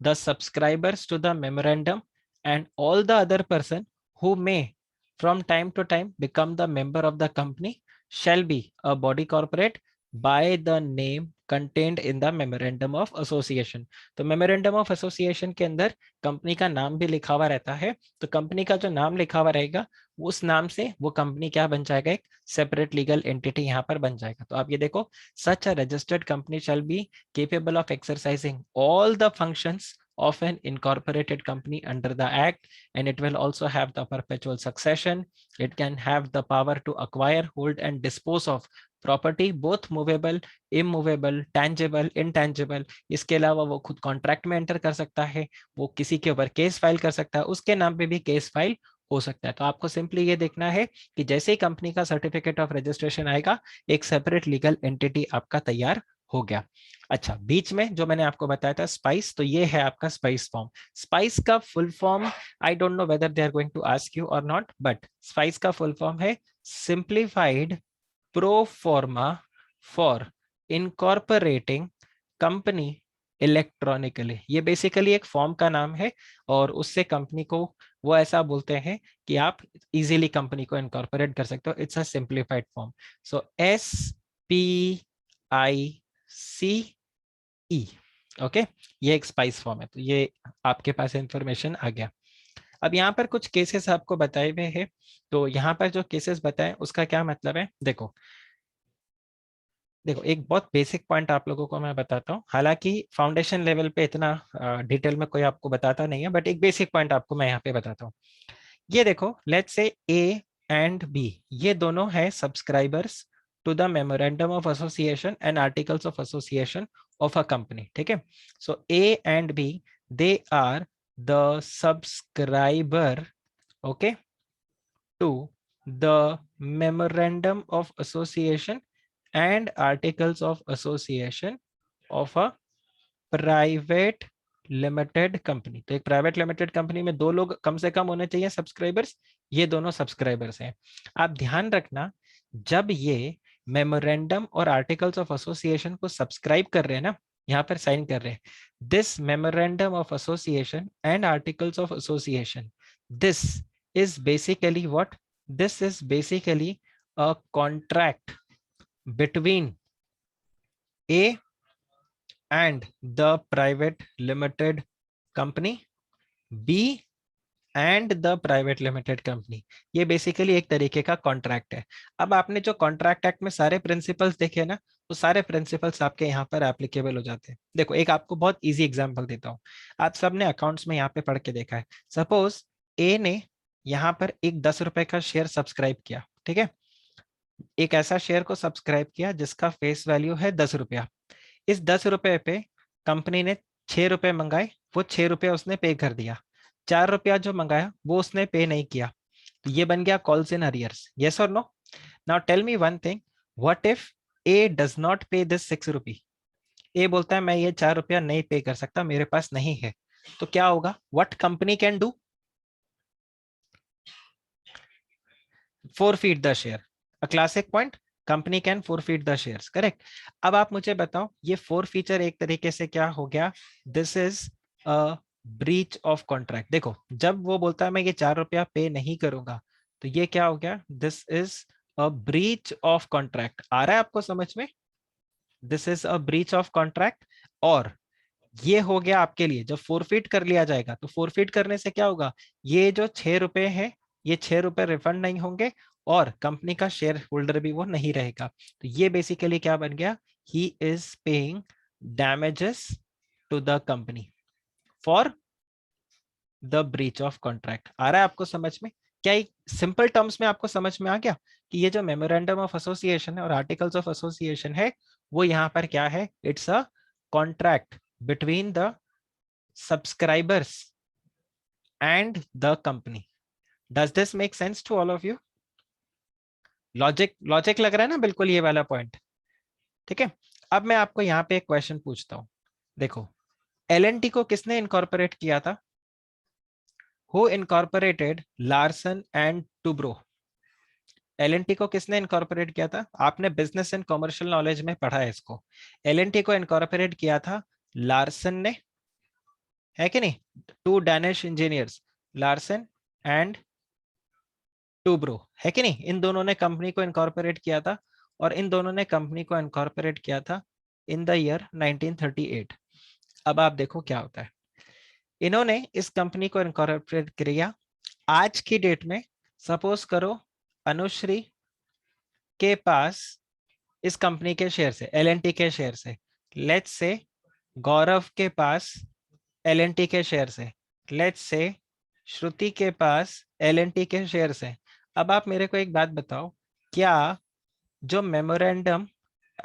the subscribers to the memorandum and all the other person who may from time to time become the member of the company shall be a body corporate by the name contained in the memorandum of association। तो memorandum of association के अंदर company का नाम भी लिखा हुआ रहता है, तो कंपनी का जो नाम लिखा हुआ रहेगा उस नाम से वो कंपनी क्या बन जाएगा, एक सेपरेट लीगल एंटिटी यहाँ पर बन जाएगा। तो आप ये देखो, such a registered company shall be capable of exercising all the functions of an incorporated company under the act, and it will also have the perpetual succession. It can have the power to acquire, hold and dispose of property both movable, immovable, tangible, intangible। इसके अलावा वो खुद contract में enter कर सकता है, वो किसी के ऊपर केस फाइल कर सकता है, उसके नाम पे भी केस फाइल हो सकता है। तो आपको सिंपली ये देखना है कि जैसे ही कंपनी का सर्टिफिकेट ऑफ रजिस्ट्रेशन आएगा, एक सेपरेट लीगल एंटिटी आपका तैयार हो गया। अच्छा, बीच में जो मैंने आपको बताया था स्पाइस, तो ये है आपका स्पाइस फॉर्म। स्पाइस का full form I don't know whether they are going to ask you और नॉट, बट स्पाइस का फुल फॉर्म है simplified pro forma for incorporating company electronically. ये बेसिकली एक फॉर्म का नाम है, और उससे कंपनी को वो ऐसा बोलते हैं कि आप इजीली कंपनी को इनकॉर्पोरेट कर सकते हो। It's a simplified form. So SPICE, okay, ये एक स्पाइस फॉर्म है। तो ये आपके पास इंफॉर्मेशन आ गया। अब यहाँ पर कुछ केसेस आपको बताए हुए हैं, तो यहाँ पर जो केसेस बताए उसका क्या मतलब है, देखो देखो, एक बहुत बेसिक पॉइंट आप लोगों को मैं बताता हूँ, हालांकि फाउंडेशन लेवल पे इतना डिटेल में कोई आपको बताता नहीं है, बट एक बेसिक पॉइंट आपको मैं यहाँ पे बताता हूँ। ये देखो, let's say A and B, ये दोनों है subscribers to the memorandum of association and articles of association of a company, ठीक है। So A and B, they are the subscriber, okay, to the memorandum of association and articles of association of a private limited company, तो एक private limited company में 2 लोग कम से कम होने चाहिए subscribers, ये दोनों सब्सक्राइबर्स हैं। आप ध्यान रखना, जब ये मेमोरेंडम और आर्टिकल्स ऑफ एसोसिएशन को सब्सक्राइब कर रहे हैं ना, यहाँ पर साइन कर रहे हैं, this memorandum of association and articles of association, this is basically what, this is basically a contract between A and the private limited company, B and the private limited company। ये basically एक तरीके का contract है। अब आपने जो contract act में सारे प्रिंसिपल्स देखे ना, वो सारे प्रिंसिपल्स आपके यहाँ पर एप्लीकेबल हो जाते हैं। देखो एक आपको बहुत इजी एग्जांपल देता हूँ, आप सबने अकाउंट्स में यहाँ पे पढ़ के देखा है। सपोज ए ने यहाँ पर एक 10 रुपए का शेयर सब्सक्राइब किया, ठीक है, एक ऐसा शेयर को सब्सक्राइब किया जिसका फेस वैल्यू है 10 रुपया। इस 10 रुपए पे कंपनी ने 6 रुपए मंगाए, वो 6 रुपए उसने पे कर दिया। 4 रुपया जो मंगाया वो उसने पे नहीं किया, तो ये बन गया कॉल्स इन अरियर्स। यस और no? Now tell me one thing, what if A does not pay this 6 rupee? A बोलता है मैं ये 4 रुपया नहीं पे कर सकता, मेरे पास नहीं है, तो क्या होगा? What company can do? forfeit the share, a classic point, company can forfeit the shares, correct. अब आप मुझे बताओ ये फोर फीचर एक तरीके से क्या हो गया? This is a breach of contract. देखो जब वो बोलता है मैं ये 4 रुपया पे नहीं करूंगा, तो ये क्या हो गया? This is a breach of contract. आ रहा है आपको समझ में? This is a breach of contract. और ये हो गया आपके लिए, जब फोरफिट कर लिया जाएगा तो फोरफिट करने से क्या होगा? ये जो 6 रुपए है, ये 6 रुपए रिफंड नहीं होंगे और कंपनी का शेयर होल्डर भी वो नहीं रहेगा। तो ये बेसिकली क्या बन गया? He is paying damages to the company for the breach of contract. आ रहा है आपको समझ में? क्या सिंपल टर्म्स में आपको समझ में आ गया कि ये जो मेमोरेंडम ऑफ एसोसिएशन है और आर्टिकल्स ऑफ एसोसिएशन है, वो यहाँ पर क्या है? It's a contract between the subscribers and the company। Does this make sense to all of you? Logic लग रहा है ना बिल्कुल ये वाला पॉइंट? ठीक है। अब मैं आपको यहाँ पे एक क्वेश्चन पूछता हूँ। देखो एलएनटी को किसने इनकॉर्पोरेट किया था? Who incorporated Larsen and Toubro? LNT को किसने इनकॉर्पोरेट किया था? आपने बिजनेस एंड कॉमर्शियल नॉलेज में पढ़ा है इसको। एलएनटी को इनकॉर्पोरेट किया था लार्सन ने, है कि नहीं? To Danish engineers, Larsen and Toubro, है कि नहीं? इन दोनों ने कंपनी को इनकॉर्पोरेट किया था और इन दोनों ने कंपनी को इनकॉर्पोरेट किया था इन द ईयर 1938। अब आप देखो क्या होता है, इन्होंने इस कंपनी को इनकॉर्पोरेट किया। आज की डेट में सपोज करो अनुश्री के पास इस कंपनी के शेयर से, एलएनटी के शेयर से, लेट्स से गौरव के पास एलएनटी के शेयर से, लेट्स से श्रुति के पास एलएनटी के शेयर से। अब आप मेरे को एक बात बताओ, क्या जो मेमोरेंडम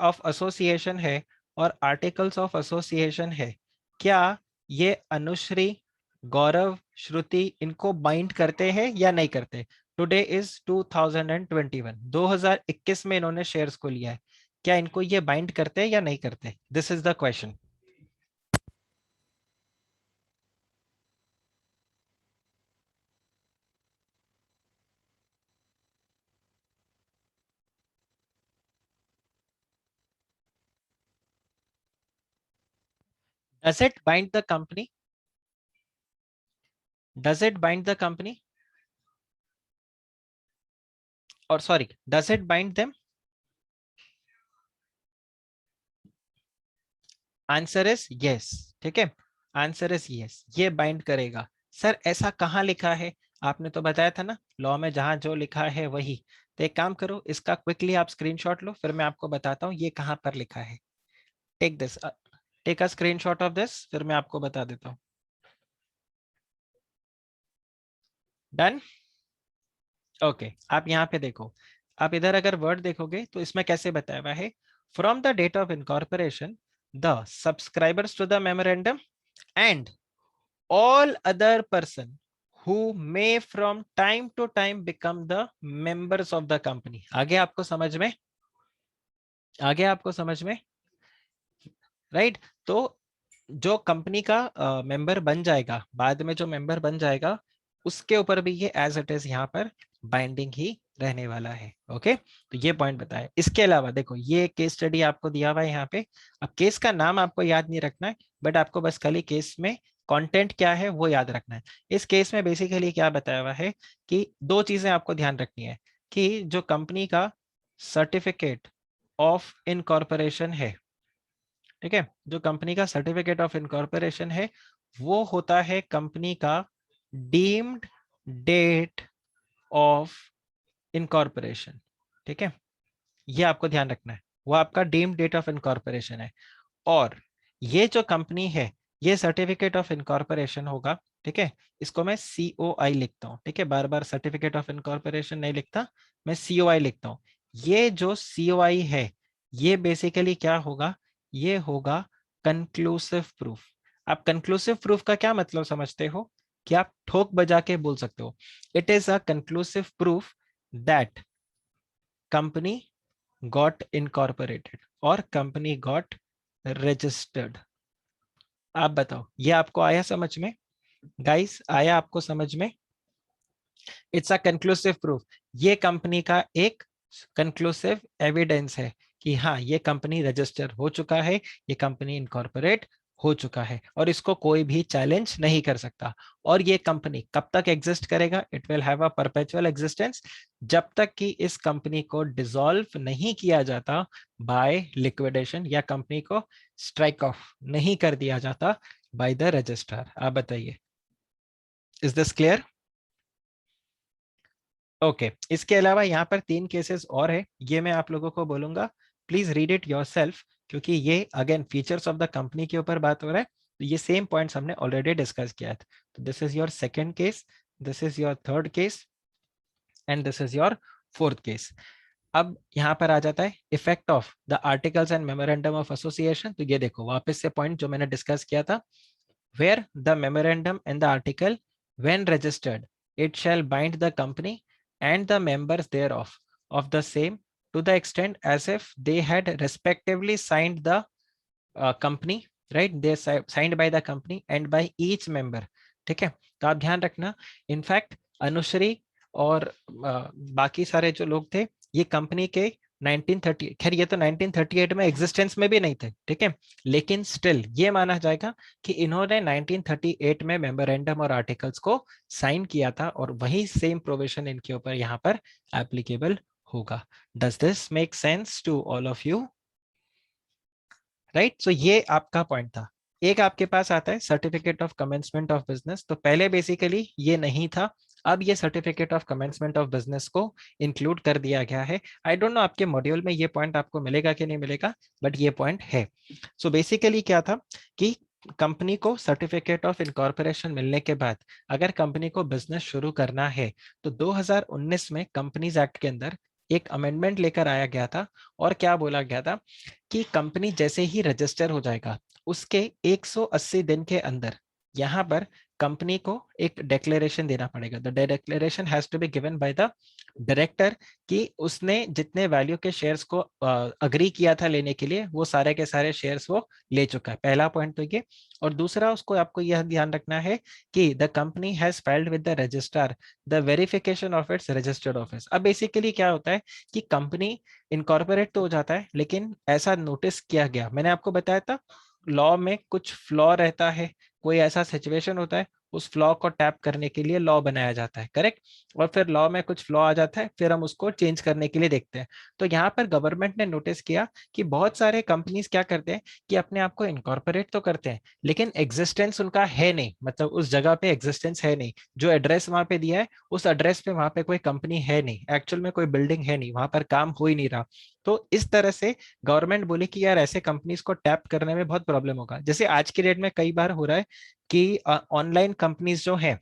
ऑफ एसोसिएशन है और आर्टिकल्स ऑफ एसोसिएशन है, क्या ये अनुश्री, गौरव, श्रुति इनको बाइंड करते हैं या नहीं करते? टुडे इज 2021, 2021 में इन्होंने शेयर्स को लिया है, क्या इनको ये बाइंड करते हैं या नहीं करते? This is the question. Does it bind the company? Does it bind the company? Or sorry, does it bind them? Answer is yes. ठीक है, आंसर इज यस, ये बाइंड करेगा। सर ऐसा कहाँ लिखा है? आपने तो बताया था ना लॉ में जहां जो लिखा है वही। तो एक काम करो, इसका क्विकली आप स्क्रीनशॉट लो, फिर मैं आपको बताता हूँ ये कहाँ पर लिखा है। Take this, take a screenshot of this, फिर मैं आपको बता देता हूँ। डन? ओके, आप यहाँ पे देखो, आप इधर अगर वर्ड देखोगे तो इसमें कैसे बताया हुआ है? From the date of incorporation the subscribers to the memorandum and all other person who may from time to time become the members of the company। आगे आपको समझ में? आगे आपको समझ में? राइट तो जो कंपनी का मेंबर बन जाएगा, बाद में जो मेंबर बन जाएगा, उसके ऊपर भी ये एज इट इज यहाँ पर बाइंडिंग ही रहने वाला है। ओके, तो ये पॉइंट बताया। इसके अलावा देखो, ये केस स्टडी आपको दिया हुआ है यहाँ पे। अब केस का नाम आपको याद नहीं रखना है, बट आपको बस खाली केस में कंटेंट क्या है वो याद रखना है। इस केस में बेसिकली क्या बताया हुआ है कि दो चीजें आपको ध्यान रखनी है, कि जो कंपनी का सर्टिफिकेट ऑफ इनकॉर्पोरेशन है, ठीक है, जो कंपनी का सर्टिफिकेट ऑफ इनकॉर्पोरेशन है, वो होता है कंपनी का डीम्ड डेट ऑफ इनकॉर्पोरेशन। ठीक है, ये आपको ध्यान रखना है, वो आपका डीम्ड डेट ऑफ इनकॉर्पोरेशन है। और ये जो कंपनी है, ये सर्टिफिकेट ऑफ इनकॉर्पोरेशन होगा। ठीक है, इसको मैं COI लिखता हूँ। ठीक है, बार बार सर्टिफिकेट ऑफ इनकॉर्पोरेशन नहीं लिखता, मैं COI लिखता हूँ। ये जो COI है, ये बेसिकली क्या होगा, ये होगा कंक्लूसिव प्रूफ। आप कंक्लूसिव प्रूफ का क्या मतलब समझते हो, कि आप ठोक बजा के बोल सकते हो, it is a conclusive proof that company got incorporated और कंपनी गॉट रजिस्टर्ड। आप बताओ, ये आपको आया समझ में? गाइस, आया आपको समझ में? It's a conclusive proof. ये कंपनी का एक कंक्लूसिव एविडेंस है कि हाँ, ये कंपनी रजिस्टर हो चुका है, ये कंपनी इनकॉर्पोरेट हो चुका है, और इसको कोई भी चैलेंज नहीं कर सकता। और ये कंपनी कब तक एग्जिस्ट करेगा? It will have a perpetual existence, जब तक कि इस कंपनी को डिसॉल्व नहीं किया जाता बाय लिक्विडेशन, या कंपनी को स्ट्राइक ऑफ नहीं कर दिया जाता बाय द रजिस्ट्रार। आप बताइए, इज दिस क्लियर? ओके, इसके अलावा यहाँ पर तीन केसेस और है, ये मैं आप लोगों को बोलूंगा, प्लीज रीड इट योरसेल्फ, क्योंकि ये again features of the company के ऊपर बात हो रहा है। तो ये सेम पॉइंट्स हमने ऑलरेडी डिस्कस किया था। तो this is your second case, this is your third case, and this is your fourth case. अब यहाँ पर आ जाता है effect of the articles and memorandum of association. तो ये देखो वापस से पॉइंट जो मैंने डिस्कस किया था, where the memorandum and the article, when registered, it shall bind the company and the members thereof of the same to the extent as if they had respectively signed the company, right? They signed by the company and by each member. ठीक है, तो आप ध्यान रखना, in fact Anushree और बाकी सारे जो लोग थे, ये कंपनी के 1930, खैर ये तो 1938 में एग्जिस्टेंस में भी नहीं थे, ठीक है, लेकिन स्टिल ये माना जाएगा कि इन्होंने 1938 में मेमोरेंडम और आर्टिकल्स को साइन किया था, और वही सेम प्रोविजन इनके ऊपर यहाँ पर एप्लीकेबल होगा। Does this make sense to all of you? Right, so ये आपका पॉइंट था। एक आपके पास आता है certificate of commencement of business. तो पहले बेसिकली ये नहीं था, अब ये certificate of commencement of business को इंक्लूड कर दिया गया है। आई डोंट नो आपके मॉड्यूल में ये पॉइंट आपको मिलेगा कि नहीं मिलेगा, बट ये पॉइंट है। सो बेसिकली क्या था कि कंपनी को सर्टिफिकेट ऑफ इनकॉर्पोरेशन मिलने के बाद अगर कंपनी को बिजनेस शुरू करना है, तो 2019 में कंपनीज एक्ट के अंदर एक अमेंडमेंट लेकर आया गया था, और क्या बोला गया था कि कंपनी जैसे ही रजिस्टर हो जाएगा, उसके 180 दिन के अंदर यहाँ पर कंपनी को एक डिक्लेरेशन देना पड़ेगा। The declaration has to be given by the director, कि उसने जितने वैल्यू के शेयर्स को अग्री किया था लेने के लिए, वो सारे के सारे शेयर्स वो ले चुका है। पहला पॉइंट तो ये। और दूसरा, उसको आपको यह ध्यान रखना है कि the company has filed with the registrar the verification of its registered office. अब बेसिकली क्या होता है कि कंपनी इनकॉर्पोरेट तो हो जाता है, लेकिन ऐसा नोटिस किया गया, मैंने आपको बताया था लॉ में कुछ फ्लॉ रहता है, कोई ऐसा सिचुएशन होता है, उस फ्लॉ को टैप करने के लिए लॉ बनाया जाता है, करेक्ट। और फिर लॉ में कुछ फ्लॉ आ जाता है, फिर हम उसको चेंज करने के लिए देखते हैं। तो यहाँ पर गवर्नमेंट ने नोटिस किया कि बहुत सारे कंपनीज क्या करते हैं कि अपने आप को इनकॉर्पोरेट तो करते हैं, लेकिन एग्जिस्टेंस उनका है नहीं, मतलब उस जगह पे एग्जिस्टेंस है नहीं, जो एड्रेस वहां पे दिया है उस एड्रेस पे वहां पे कोई कंपनी है नहीं, एक्चुअल में कोई बिल्डिंग है नहीं, वहां पर काम हो ही नहीं रहा। तो इस तरह से गवर्नमेंट बोली कि यार ऐसे कंपनीज को टैप करने में बहुत प्रॉब्लम होगा। जैसे आज की डेट में कई बार हो रहा है कि ऑनलाइन कंपनीज जो है,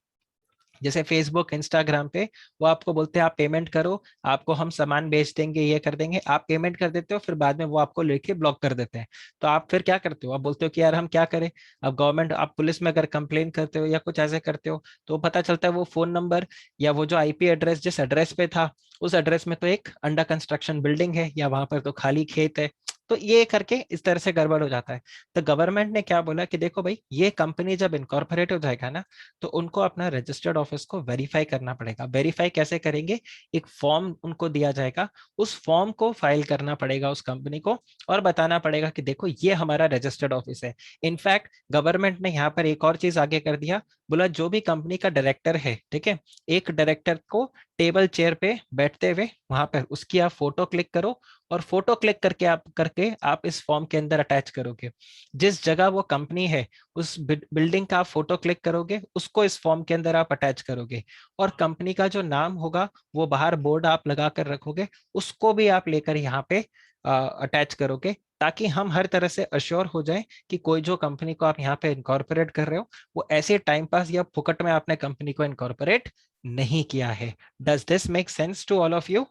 जैसे फेसबुक इंस्टाग्राम पे, वो आपको बोलते हैं आप पेमेंट करो, आपको हम सामान बेच देंगे, ये कर देंगे, आप पेमेंट कर देते हो, फिर बाद में वो आपको लेके ब्लॉक कर देते हैं। तो आप फिर क्या करते हो, आप बोलते हो कि यार हम क्या करें। अब गवर्नमेंट, आप पुलिस में अगर कंप्लेन करते हो या कुछ ऐसे करते हो, तो पता चलता है वो फोन नंबर या वो जो IP एड्रेस जिस एड्रेस पे था, उस एड्रेस में तो एक अंडर कंस्ट्रक्शन बिल्डिंग है, या वहां पर तो खाली खेत है, तो ये करके इस तरह से गड़बड़ हो जाता है। तो गवर्नमेंट ने क्या बोला कि देखो भाई, ये कंपनी जब इनकॉर्पोरेट हो जाएगा ना, तो उनको अपना रजिस्टर्ड ऑफिस को वेरीफाई करना पड़ेगा। वेरीफाई कैसे करेंगे? एक फॉर्म उनको दिया जाएगा, उस फॉर्म को फाइल करना पड़ेगा उस कंपनी को, और बताना पड़ेगा कि देखो ये हमारा रजिस्टर्ड ऑफिस है। इनफैक्ट गवर्नमेंट ने यहाँ पर एक और चीज आगे कर दिया, बोला जो भी कंपनी का डायरेक्टर है, ठीक है, एक डायरेक्टर को टेबल चेयर पे बैठते हुए वहां पर उसकी आप फोटो क्लिक करो, और फोटो क्लिक करके आप इस फॉर्म के अंदर अटैच करोगे। जिस जगह वो कंपनी है, उस बिल्डिंग का आप फोटो क्लिक करोगे, उसको इस फॉर्म के अंदर आप अटैच करोगे। और कंपनी का जो नाम होगा वो बाहर बोर्ड आप लगा कर रखोगे, उसको भी आप लेकर यहाँ पे अटैच करोगे, ताकि हम हर तरह से अश्योर हो जाए कि कोई जो कंपनी को आप यहाँ पे इनकॉर्पोरेट कर रहे हो, वो ऐसे टाइम पास या फुकट में आपने कंपनी को इनकॉर्पोरेट नहीं किया है। Does this make sense to all of you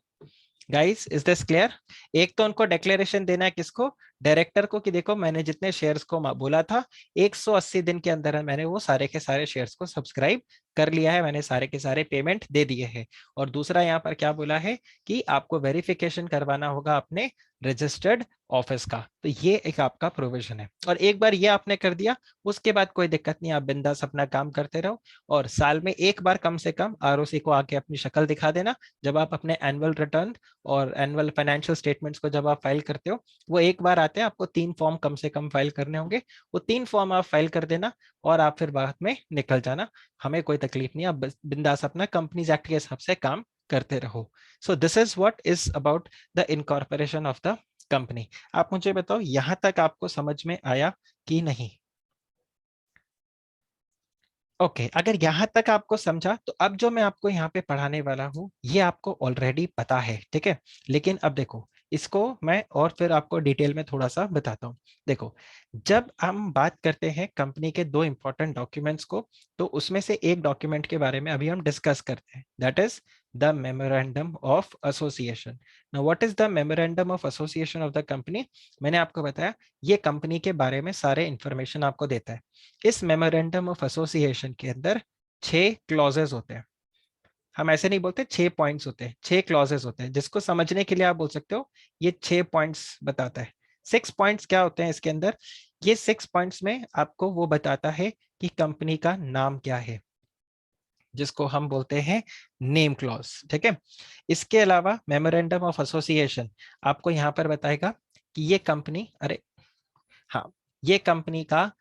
guys? Is this clear? एक तो उनको डिक्लेरेशन देना है, किसको? डायरेक्टर को, कि देखो मैंने जितने शेयर्स को बोला था 180 दिन के अंदर मैंने वो सारे के सारे शेयर्स को सब्सक्राइब कर लिया है, मैंने सारे के सारे पेमेंट दे दिए हैं। और दूसरा यहाँ पर क्या बोला है कि आपको वेरिफिकेशन करवाना होगा अपने रजिस्टर्ड ऑफिस का। तो ये एक आपका प्रोविजन है, और एक बार ये आपने कर दिया, उसके बाद कोई दिक्कत नहीं, आप बिंदास अपना काम करते रहो। और साल में एक बार कम से कम आरओसी को आके अपनी शक्ल दिखा देना, जब आप अपने एनुअल रिटर्न और एनुअल फाइनेंशियल स्टेटमेंट्स को जब आप फाइल करते हो, वो एक बार आते हैं, आपको 3 फॉर्म कम से कम फाइल करने होंगे, वो 3 फॉर्म आप फाइल कर देना, और आप फिर बाद में निकल जाना। हमें कोई तकलीफ नहीं, आप बिंदास अपना कंपनीज एक्ट के हिसाब से काम करते रहो। So this is what is about the incorporation of the company. आप मुझे बताओ यहां तक आपको समझ में आया कि नहीं? ओके अगर यहां तक आपको समझा, तो अब जो मैं आपको यहाँ पे पढ़ाने वाला हूँ ये आपको ऑलरेडी पता है, ठीक है। लेकिन अब देखो, इसको मैं और फिर आपको डिटेल में थोड़ा सा बताता हूँ। देखो, जब हम बात करते हैं कंपनी के 2 इंपॉर्टेंट डॉक्यूमेंट्स को, तो उसमें से एक डॉक्यूमेंट के बारे में अभी हम डिस्कस करते हैं, that is the memorandum of association. Now what is the memorandum of association of the company? मैंने आपको बताया, ये कंपनी के बारे में सारे इंफॉर्मेशन आपको देता है। इस मेमोरेंडम ऑफ एसोसिएशन के अंदर 6 क्लॉजेज होते हैं। हम ऐसे नहीं बोलते, 6 पॉइंट्स होते हैं, 6 क्लॉजेज होते हैं, जिसको समझने के लिए आप बोल सकते हो ये 6 पॉइंट्स बताता है। 6 पॉइंट्स क्या होते हैं इसके अंदर? ये 6 पॉइंट्स में आपको वो बताता है कि कंपनी का नाम क्या है, जिसको हम बोलते हैं नेम क्लॉज, ठीक है। इसके अलावा मेमोरेंडम ऑफ एसोसिएशन आपको यहाँ पर बताएगा कि ये कंपनी, अरे हाँ, ये कंपनी का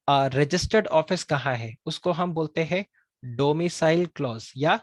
रजिस्टर्ड ऑफिस कहाँ है, उसको हम बोलते हैं डोमिसाइल क्लॉज या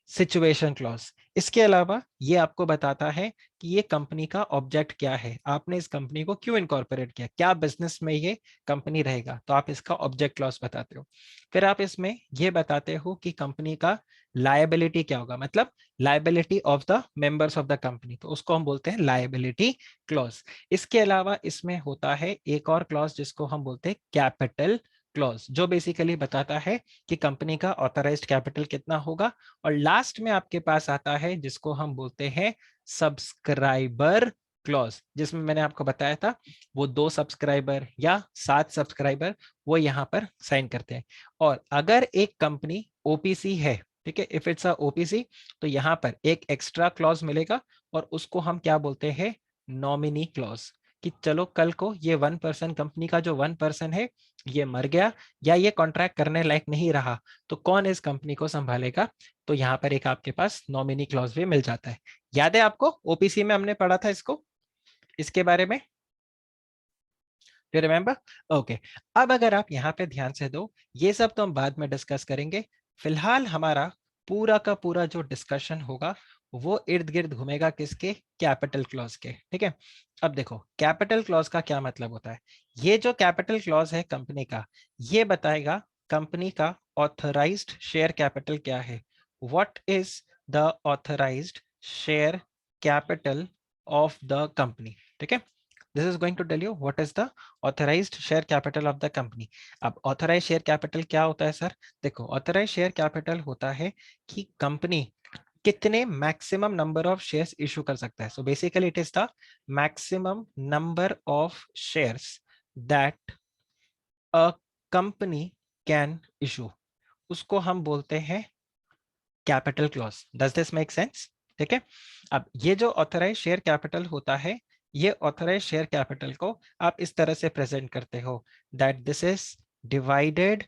सिचुएशन क्लॉज। इसके अलावा ये आपको बताता है कि ये कंपनी का ऑब्जेक्ट क्या है, आपने इस कंपनी को क्यों इनकॉर्पोरेट किया, क्या बिजनेस में ये कंपनी रहेगा, तो आप इसका ऑब्जेक्ट क्लॉज बताते हो। फिर आप इसमें ये बताते हो कि कंपनी का लायबिलिटी क्या होगा, मतलब liability of the members of the company, तो उसको हम बोलते हैं लायबिलिटी क्लॉज। इसके अलावा इसमें होता है एक और क्लॉज जिसको हम बोलते हैं कैपिटल क्लॉज, जो बेसिकली बताता है कि कंपनी का ऑथराइज्ड कैपिटल कितना होगा। और लास्ट में आपके पास आता है जिसको हम बोलते हैं सब्सक्राइबर क्लॉज, जिसमें मैंने आपको बताया था वो 2 सब्सक्राइबर या 7 सब्सक्राइबर वो यहाँ पर साइन करते हैं। और अगर एक कंपनी ओपीसी है, ठीक है, इफ इट्स अ ओपीसी, तो यहाँ पर एक एक्स्ट्रा क्लॉज मिलेगा, और उसको हम क्या बोलते हैं? Nominee clause. कि चलो कल को ये 1 पर्सन कंपनी का जो 1 पर्सन है ये मर गया, या ये कॉन्ट्रैक्ट करने लायक नहीं रहा, तो कौन इस कंपनी को संभालेगा? तो यहाँ पर एक आपके पास नॉमिनी क्लॉज भी मिल जाता है। याद है आपको, ओपीसी में हमने पढ़ा था इसको, इसके बारे में, यू रिमेम्बर? ओके। अब अगर आप यहाँ पे ध्यान से दो, ये सब तो हम बाद में डिस्कस करेंगे। फिलहाल हमारा पूरा का पूरा जो डिस्कशन होगा वो इर्द गिर्द घूमेगा किसके? कैपिटल क्लॉज के, ठीक है। अब देखो कैपिटल क्लॉज का क्या मतलब होता है। ये जो कैपिटल क्लॉज है कंपनी का, ये बताएगा कंपनी का ऑथराइज्ड शेयर कैपिटल क्या है। What is the authorised share capital of the company, ठीक है। This is going to tell you what is the authorized share capital of the company. अब authorized share capital क्या होता है sir? देखो authorized share capital होता है कि कंपनी कितने maximum number of shares issue कर सकता है। So basically it is the maximum number of shares that a company can issue, उसको हम बोलते हैं capital clause. Does this make sense? ठीक है। अब ये जो ऑथराइज शेयर कैपिटल होता है, ये ऑथराइज शेयर कैपिटल को आप इस तरह से प्रेजेंट करते हो that this is divided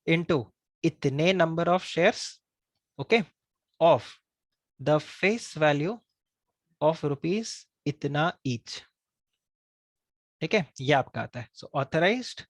into इतने number of shares, okay, of the face value of rupees इतना ईच। ठीक है, ये आपका आता है। So authorised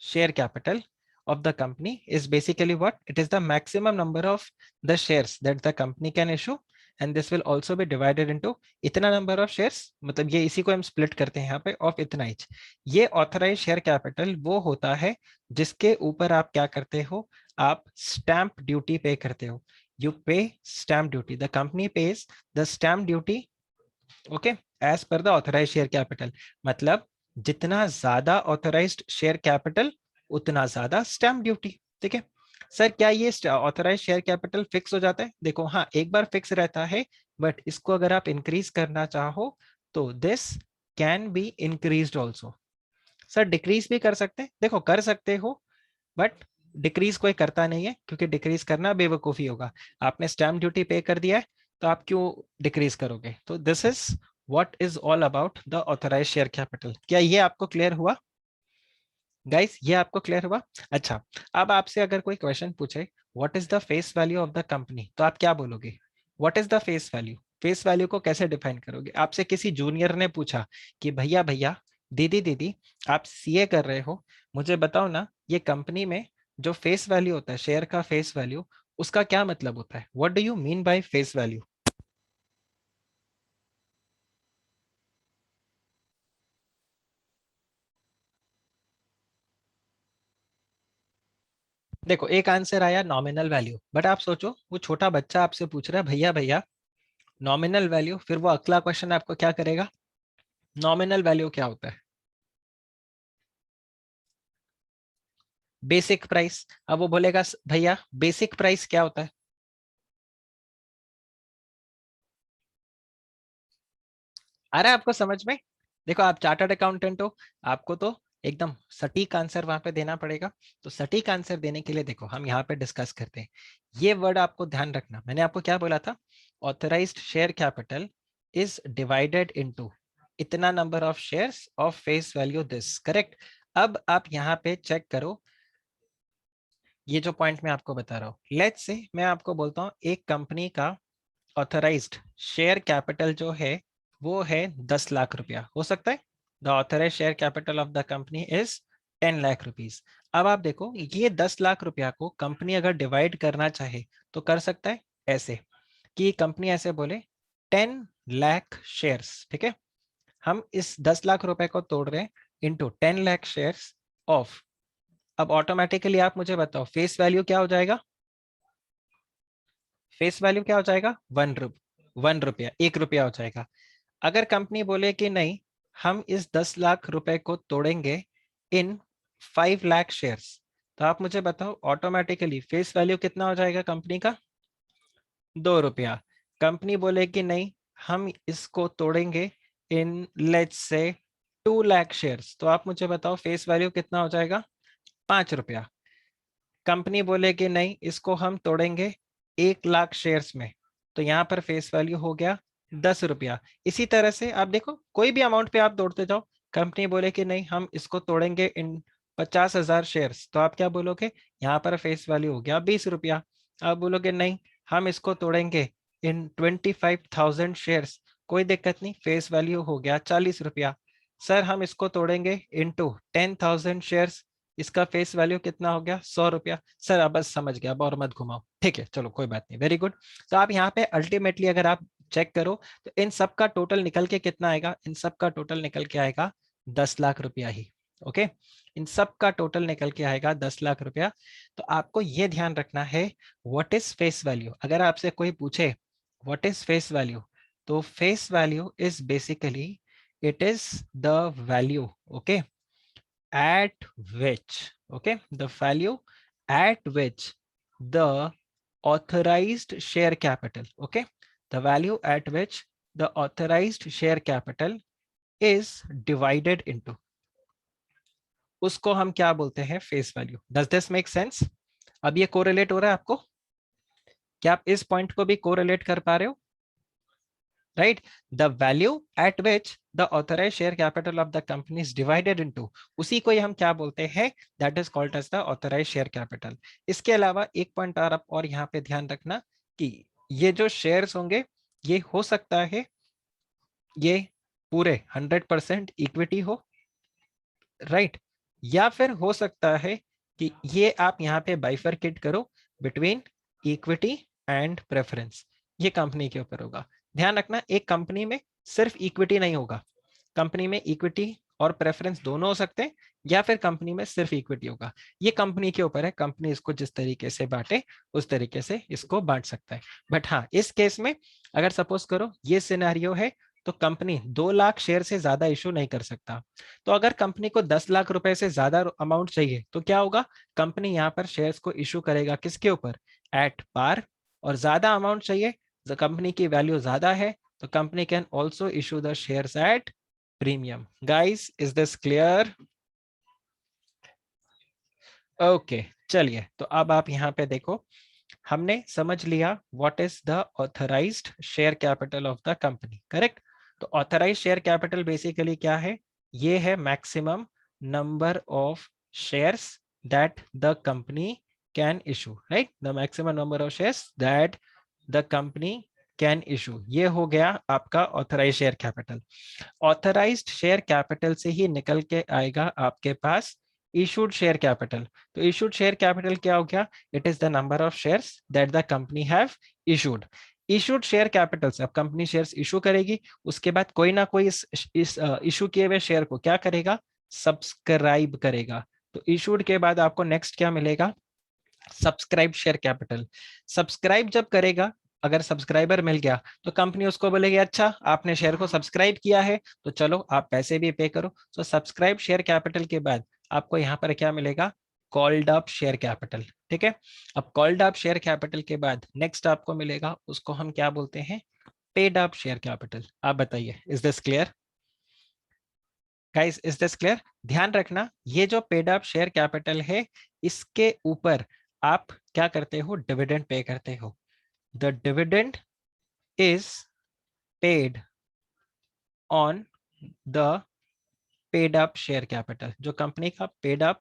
share capital of the company is basically what? It is the maximum number of the shares that the company can issue, and this will also be divided into इतना number of shares, मतलब ये इसी को हम split करते हैं यहाँ पे of इतना each। ये authorized share capital वो होता है जिसके ऊपर आप क्या करते हो, आप stamp duty पे करते हो। You pay stamp duty, the company pays the stamp duty, okay, as per the authorized share capital। मतलब जितना ज्यादा ऑथराइज्ड शेयर कैपिटल उतना ज्यादा स्टैम्प ड्यूटी। ठीक है सर, क्या ये ऑथराइज शेयर कैपिटल फिक्स हो जाता है? देखो हाँ, एक बार फिक्स रहता है, बट इसको अगर आप इंक्रीज करना चाहो तो this can be increased also. Sir decrease भी कर सकते हैं, देखो कर सकते हो, बट डिक्रीज कोई करता नहीं है, क्योंकि डिक्रीज करना बेवकूफी होगा। आपने स्टैम्प ड्यूटी पे कर दिया है तो आप क्यों डिक्रीज करोगे? तो this is what is all about the authorise share capital. क्या ये आपको क्लियर हुआ गाइस? ये आपको क्लियर हुआ? अच्छा, अब आपसे अगर कोई क्वेश्चन पूछे what is the face value of the company, तो आप क्या बोलोगे? What is the face value? Face value को कैसे डिफाइन करोगे? आपसे किसी जूनियर ने पूछा कि भैया भैया, दीदी दीदी, आप सीए कर रहे हो, मुझे बताओ ना, ये कंपनी में जो फेस वैल्यू होता है, शेयर का फेस वैल्यू, उसका क्या मतलब होता है? What do you mean by face value? देखो एक आंसर आया नॉमिनल वैल्यू, बट आप सोचो वो छोटा बच्चा आपसे पूछ रहा है भैया भैया नॉमिनल वैल्यू, फिर वो अगला क्वेश्चन आपको क्या करेगा? नॉमिनल वैल्यू क्या होता है? Basic price. अब वो बोलेगा भैया बेसिक प्राइस क्या होता है? आ रहा है आपको समझ में? देखो आप चार्टर्ड अकाउंटेंट हो, आपको तो एकदम सटीक आंसर वहां पे देना पड़ेगा। तो सटीक आंसर देने के लिए देखो हम यहाँ पे डिस्कस करते हैं। ये वर्ड आपको ध्यान रखना, मैंने आपको क्या बोला था? Authorised share capital is divided into इतना number of shares of face value this, correct? अब आप यहाँ पे चेक करो, ये जो पॉइंट मैं आपको बता रहा हूँ, लेट्स से मैं आपको बोलता हूँ एक कंपनी का ऑथराइज्ड शेयर कैपिटल जो है वो है 10 लाख रुपया, हो सकता है? The authorise share capital of the company is 10 lakh rupees. अब आप देखो ये 10 लाख रुपया को कंपनी अगर डिवाइड करना चाहे तो कर सकता है ऐसे कि कंपनी ऐसे बोले 10 लाख शेयर्स, ठीक है? हम इस 10 लाख रुपए को तोड़ रहे हैं इंटू 10 लाख शेयर्स ऑफ, अब ऑटोमेटिकली आप मुझे बताओ फेस वैल्यू क्या हो जाएगा? फेस वैल्यू क्या हो जाएगा? 1 रुपया, 1 रुपया हो जाएगा। अगर कंपनी बोले कि नहीं, हम इस 10 लाख रुपए को तोड़ेंगे इन 5 लाख शेयर्स, तो आप मुझे बताओ ऑटोमेटिकली फेस वैल्यू कितना हो जाएगा कंपनी का? 2 रुपया। कंपनी बोले कि नहीं, हम इसको तोड़ेंगे in let's say 2 lakh shares, तो आप मुझे बताओ फेस वैल्यू कितना हो जाएगा? 5 रुपया। कंपनी बोले कि नहीं, इसको हम तोड़ेंगे 1 लाख शेयर्स में, तो यहाँ पर फेस वैल्यू हो गया 10 रुपया। इसी तरह से आप देखो कोई भी अमाउंट पे आप तोड़ते जाओ, कंपनी बोले कि नहीं हम इसको तोड़ेंगे इन 50,000 शेयर्स, तो आप क्या बोलोगे? यहाँ पर फेस वैल्यू हो गया 20 रुपया। आप बोलोगे नहीं, हम इसको तोड़ेंगे इन 25,000 शेयर्स, कोई दिक्कत नहीं, फेस वैल्यू हो गया 40 रुपया। सर हम इसको तोड़ेंगे इंटू 10,000 शेयर्स, इसका फेस वैल्यू कितना हो गया? 100 रुपया। सर अब बस समझ गया, अब और मत घुमाओ, ठीक है चलो कोई बात नहीं, वेरी गुड। तो आप यहाँ पे अल्टीमेटली अगर आप चेक करो तो इन सब का टोटल निकल के कितना आएगा? इन सब का टोटल निकल के आएगा 10 लाख रुपया ही। ओके, इन सब का टोटल निकल के आएगा 10 लाख रुपया। तो आपको ये ध्यान रखना है व्हाट इज फेस वैल्यू। अगर आपसे कोई पूछे व्हाट इज फेस वैल्यू, तो face value is basically it is the value, okay, at which, okay, the value at which the authorized share capital, okay, the value at which the authorized share capital is divided into, उसको हम क्या बोलते हैं? Face value. Does this make sense? अब ये correlate हो रहा है आपको? क्या आप इस पॉइंट को भी कोरिलेट कर पा रहे हो? right? The value at which the authorized share capital of the company is divided into, उसी को ही हम क्या बोलते हैं, that is called as the authorized share capital. इसके अलावा एक पॉइंट और यहाँ पे ध्यान रखना कि ये जो शेयर्स होंगे ये हो सकता है ये पूरे 100% इक्विटी हो, राइट, या फिर हो सकता है कि ये आप यहाँ पे बाइफरकेट करो बिटवीन इक्विटी एंड प्रेफरेंस, ये कंपनी के ऊपर होगा। ध्यान रखना एक कंपनी में सिर्फ इक्विटी नहीं होगा, कंपनी में इक्विटी और प्रेफरेंस दोनों हो सकते हैं, या फिर कंपनी में सिर्फ इक्विटी होगा। ये कंपनी के ऊपर है, कंपनी इसको जिस तरीके से बांटे उस तरीके से इसको बांट सकता है। बट हाँ, इस केस में अगर सपोज करो ये सिनेरियो है तो कंपनी 2 लाख शेयर से ज्यादा इशू नहीं कर सकता। तो अगर कंपनी को 10 लाख रुपए से ज्यादा अमाउंट चाहिए तो क्या होगा, कंपनी यहाँ पर शेयर्स को इशू करेगा किसके ऊपर, एट पार। और ज्यादा अमाउंट चाहिए, कंपनी की वैल्यू ज्यादा है तो company can also issue the shares at premium. Guys, is this clear? Okay, चलिए तो अब आप यहाँ पे देखो, हमने समझ लिया what is the authorised share capital of the company, correct. तो ऑथराइज्ड शेयर कैपिटल बेसिकली क्या है, ये है maximum number of shares that the company can issue, right, the maximum number of shares that the company can issue, ये हो गया आपका authorised share capital. Authorised share capital से ही निकल के आएगा आपके पास इशूड शेयर कैपिटल। तो इशूड शेयर कैपिटल क्या हो गया, it is the number of shares that the company have issued. Issued share capital से अब कंपनी शेयर्स इशू करेगी, उसके बाद कोई ना कोई इस इशू किए हुए शेयर को क्या करेगा, सब्सक्राइब करेगा। तो इशूड के बाद आपको नेक्स्ट क्या मिलेगा, सब्सक्राइब शेयर कैपिटल। सब्सक्राइब जब करेगा, अगर सब्सक्राइबर मिल गया तो कंपनी उसको बोलेगी अच्छा आपने शेयर को सब्सक्राइब किया है तो चलो आप पैसे भी पे करो। तो सब्सक्राइब शेयर कैपिटल के बाद आपको यहाँ पर क्या मिलेगा, कॉल्ड अप शेयर कैपिटल, ठीक है। अब कॉल्ड अप शेयर कैपिटल के बाद नेक्स्ट आपको मिलेगा, उसको हम क्या बोलते हैं, पेड अप शेयर कैपिटल। आप बताइए, is this clear guys, is this clear? ध्यान रखना ये जो पेड अप शेयर कैपिटल है इसके ऊपर आप क्या करते हो, डिविडेंड पे करते हो। The dividend is paid on the paid up share capital. जो कंपनी का पेड अप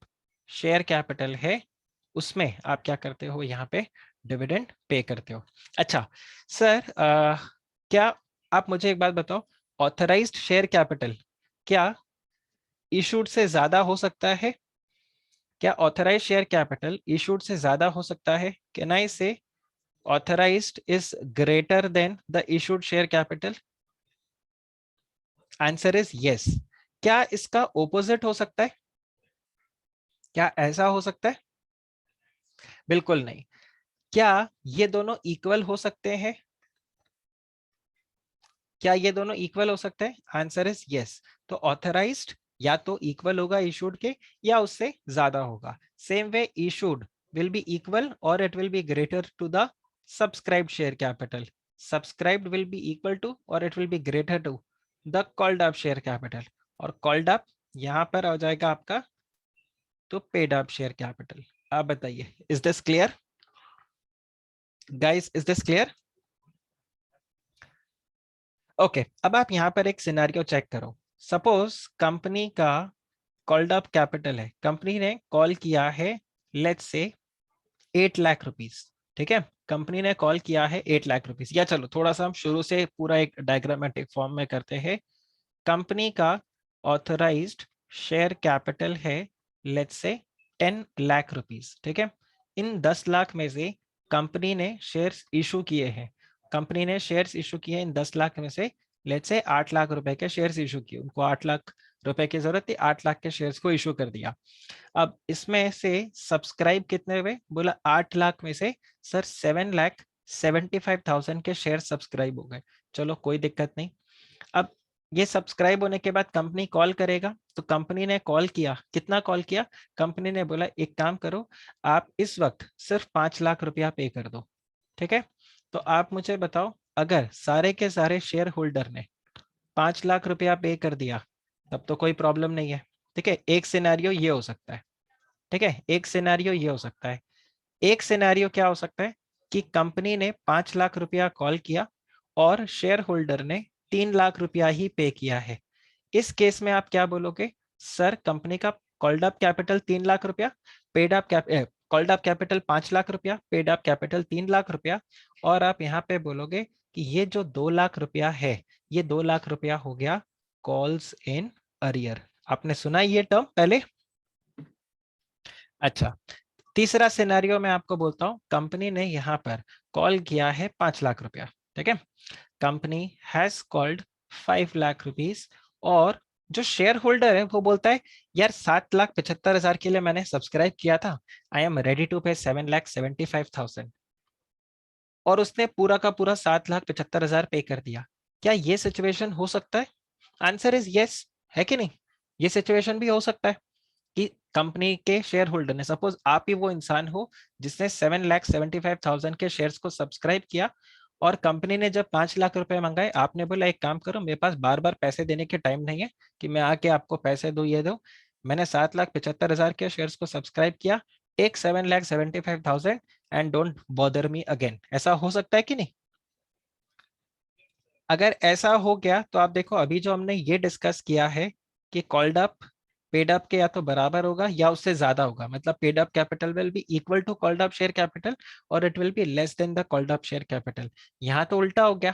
शेयर कैपिटल है उसमें आप क्या करते हो, यहाँ पे डिविडेंड पे करते हो। अच्छा सर, क्या आप मुझे एक बात बताओ, ऑथराइज्ड शेयर कैपिटल क्या इशूड से ज्यादा हो सकता है? क्या ऑथराइज्ड शेयर कैपिटल इशूड से ज्यादा हो सकता है? कैन आई से authorized is greater than the issued share capital? Answer is yes. क्या इसका opposite हो सकता है? क्या ऐसा हो सकता है? बिल्कुल नहीं। क्या ये दोनों इक्वल हो सकते हैं? क्या ये दोनों इक्वल हो सकते हैं? Answer is yes. तो ऑथराइज्ड या तो इक्वल होगा इशूड के या उससे ज्यादा होगा। Same way issued will be equal और it will be greater to the subscribed share capital. Subscribed will be equal to और it will be greater to the called up share capital. और called up यहां पर आ जाएगा आपका तो paid up share capital. आप बताइए, is this clear guys, is this clear? Okay, अब आप यहाँ पर एक सिनेरियो चेक करो। सपोज कंपनी का कॉल्ड अप कैपिटल है, कंपनी ने कॉल किया है लेट्स से 8 लाख रुपीस, ठीक है। कंपनी ने कॉल किया है 8 लाख रुपीस, या चलो थोड़ा सा हम शुरू से पूरा एक डायग्रामेटिक फॉर्म में करते हैं। कंपनी का ऑथराइज्ड शेयर कैपिटल है लेट्स से 10 लाख रुपीस, ठीक है। इन 10 लाख में से कंपनी ने शेयर्स इशू किए हैं, कंपनी ने शेयर्स इशू किए इन 10 लाख में से लेट्स से 8 लाख रुपए के शेयर्स इशू किए, उनको 8 लाख रुपए की जरूरत थी, 8 लाख के शेयर्स को इशू कर दिया। अब इसमें से सब्सक्राइब कितने हुए, बोला 8 लाख में से सर 7,75,000 के शेयर सब्सक्राइब हो गए। चलो कोई दिक्कत नहीं। अब ये सब्सक्राइब होने के बाद कंपनी कॉल करेगा, तो कंपनी ने कॉल किया, कितना कॉल किया, कंपनी ने बोला एक काम करो आप इस वक्त सिर्फ 5 लाख रुपया पे कर दो, ठीक है। तो आप मुझे बताओ, अगर सारे के सारे शेयर होल्डर ने 5 लाख रुपया पे कर दिया तब तो कोई प्रॉब्लम नहीं है, ठीक है। एक सिनेरियो ये हो सकता है, ठीक है, एक सिनेरियो ये हो सकता है। एक सिनेरियो क्या हो सकता है कि कंपनी ने 5 लाख रुपया कॉल किया और शेयर होल्डर ने 3 लाख रुपया ही पे किया है। इस केस में आप क्या बोलोगे? सर कंपनी का कॉल्ड अप कैपिटल 3 लाख रुपया, paid up called up capital 5 lakh रुपया, पेड अप कैपिटल 3 लाख रुपया, और आप यहाँ पे बोलोगे कि ये जो 2 लाख रुपया है, ये 2 लाख रुपया हो गया कॉल्स इन अरियर। आपने सुना ये टर्म पहले? अच्छा, तीसरा सिनेरियो मैं आपको बोलता हूं। कंपनी ने यहाँ पर कॉल किया है 5 लाख रुपया, ठीक है। Company has called 5 lakh rupees, और जो शेयर होल्डर है वो बोलता है यार 7,75,000 के लिए मैंने सब्सक्राइब किया था, आई एम रेडी टू पे 7,75,000, और उसने पूरा का पूरा 7,75,000 पे कर दिया। क्या ये सिचुएशन हो सकता है? आंसर इज यस, है कि नहीं? ये सिचुएशन भी हो सकता है कि कंपनी के शेयर होल्डर ने, सपोज आप ही वो इंसान हो जिसने 7,75,000 के शेयर्स को सब्सक्राइब किया, और कंपनी ने जब 5 लाख रुपए मंगाए, आपने बोला एक काम करो, मेरे पास बार बार पैसे देने के टाइम नहीं है कि मैं आके आपको पैसे दो, ये दो, मैंने 7,75,000 के शेयर्स को सब्सक्राइब किया, take 7,75,000 and don't bother me again. ऐसा हो सकता है कि नहीं? अगर ऐसा हो गया तो आप देखो, अभी जो हमने ये डिस्कस किया है कि कॉल्ड अप पेड अप के या तो बराबर होगा या उससे ज्यादा होगा, मतलब paid up capital will be equal to called up share capital, और it will be less than the called up share capital. यहाँ तो उल्टा हो गया।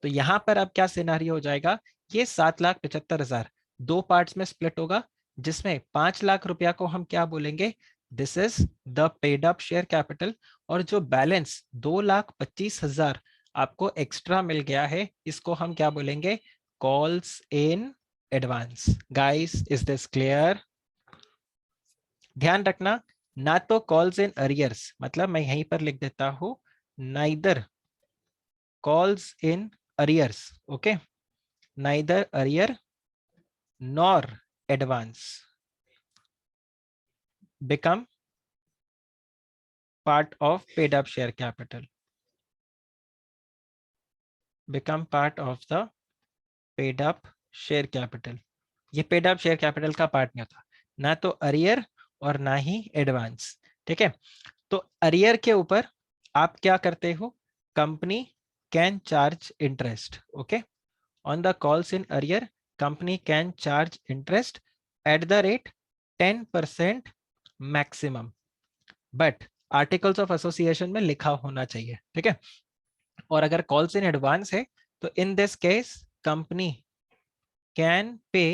तो यहाँ पर अब क्या सिनारियो हो जाएगा? ये 7,75,000 दो पार्ट्स में स्प्लिट होगा, जिसमें 5 लाख रुपया को हम क्या बोलेंगे? This is the paid up share capital, और जो बैलेंस 2,25,000 आपको एक्स्ट्रा मिल गया है, इसको हम क्या बोलेंगे? Calls in advance. Guys, is this clear? ध्यान रखना, ना तो कॉल्स इन अरियर्स, मतलब मैं यहीं पर लिख देता हूं, neither calls in arrears, okay, neither arrear nor advance become part of paid up share capital, become part of the paid up share capital। ये पेड अप शेयर कैपिटल का part नहीं होता, ना तो अरियर और ना ही एडवांस, ठीक है। तो अरियर के ऊपर आप क्या करते हो? Company can charge interest, okay, on the calls in arrear company can charge interest at the rate 10% maximum, but articles of association में लिखा होना चाहिए, ठीक है। और अगर कॉल्स इन एडवांस है तो in this case company can pay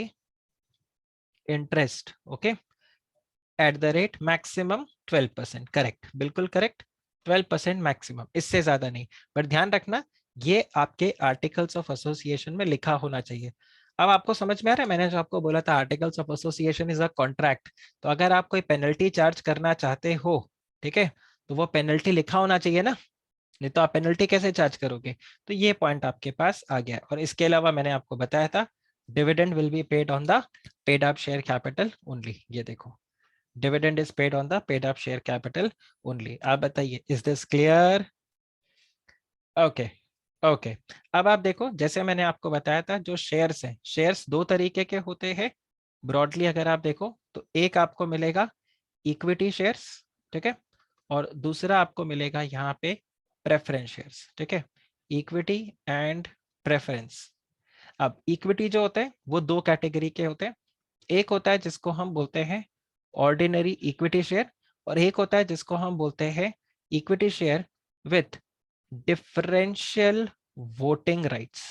interest, okay, at the rate maximum 12%। Correct, बिल्कुल करेक्ट, 12% मैक्सिमम, इससे ज्यादा नहीं। पर ध्यान रखना, ये आपके आर्टिकल्स ऑफ एसोसिएशन में लिखा होना चाहिए। अब आपको समझ में आ रहा है? मैंने जो आपको बोला था articles of association is a contract, तो अगर आप कोई पेनल्टी चार्ज करना चाहते हो, ठीक है, तो वो पेनल्टी लिखा होना चाहिए ना, नहीं तो आप पेनल्टी कैसे चार्ज करोगे? तो ये पॉइंट आपके पास आ गया। और इसके अलावा मैंने आपको बताया था dividend will be paid on the paid up share capital only. ये देखो, dividend is paid on the paid up share capital only. आप बताइए, is this clear? Okay, okay. अब आप देखो, जैसे मैंने आपको बताया था, जो शेयर्स हैं, शेयर्स दो तरीके के होते हैं ब्रॉडली। अगर आप देखो तो एक आपको मिलेगा इक्विटी शेयर्स, ठीक है, और दूसरा आपको मिलेगा यहाँ पे प्रेफरेंस शेयर्स, ठीक है, इक्विटी एंड प्रेफरेंस। अब इक्विटी जो होते हैं वो दो कैटेगरी के होते हैं, एक होता है जिसको हम बोलते हैं ऑर्डिनरी इक्विटी शेयर, और एक होता है जिसको हम बोलते हैं equity share with differential voting rights.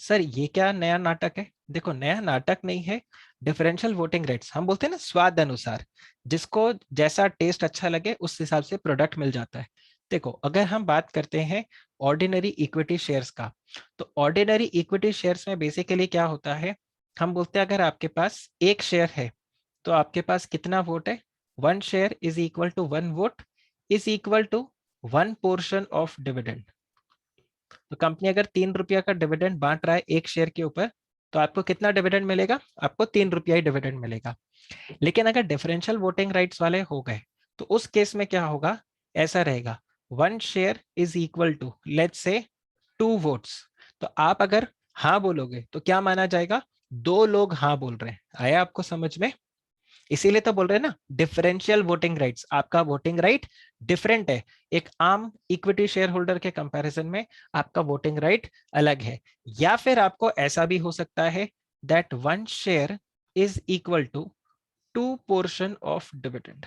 Sir ये क्या नया नाटक है? देखो, नया नाटक नहीं है। डिफरेंशियल वोटिंग राइट्स हम बोलते हैं ना, स्वाद अनुसार, जिसको जैसा टेस्ट अच्छा लगे उस हिसाब से प्रोडक्ट मिल जाता है। देखो, अगर हम बात करते हैं ऑर्डिनरी इक्विटी शेयर्स का, तो ऑर्डिनरी इक्विटी शेयर्स में बेसिकली क्या होता है, हम बोलते हैं अगर आपके पास एक शेयर है तो आपके पास कितना वोट है? 1 share is equal to 1 vote is equal to 1 portion of dividend. तो कंपनी अगर 3 रुपया का डिविडेंड बांट रहा है एक शेयर के ऊपर, तो आपको कितना डिविडेंड मिलेगा? आपको 3 रुपया ही डिविडेंड मिलेगा। लेकिन अगर डिफरेंशियल वोटिंग राइट्स वाले हो गए, तो उस केस में क्या होगा? ऐसा रहेगा, 1 share is equal to let's say 2 votes. तो आप अगर हाँ बोलोगे तो क्या माना जाएगा? 2 लोग हाँ बोल रहे हैं। आया आपको समझ में? इसीलिए तो बोल रहे हैं ना डिफरेंशियल वोटिंग राइट्स, आपका वोटिंग राइट डिफरेंट है, एक आम इक्विटी शेयर होल्डर के कंपैरिजन में आपका वोटिंग राइट अलग है। या फिर आपको ऐसा भी हो सकता है that one share is equal to two portion of dividend,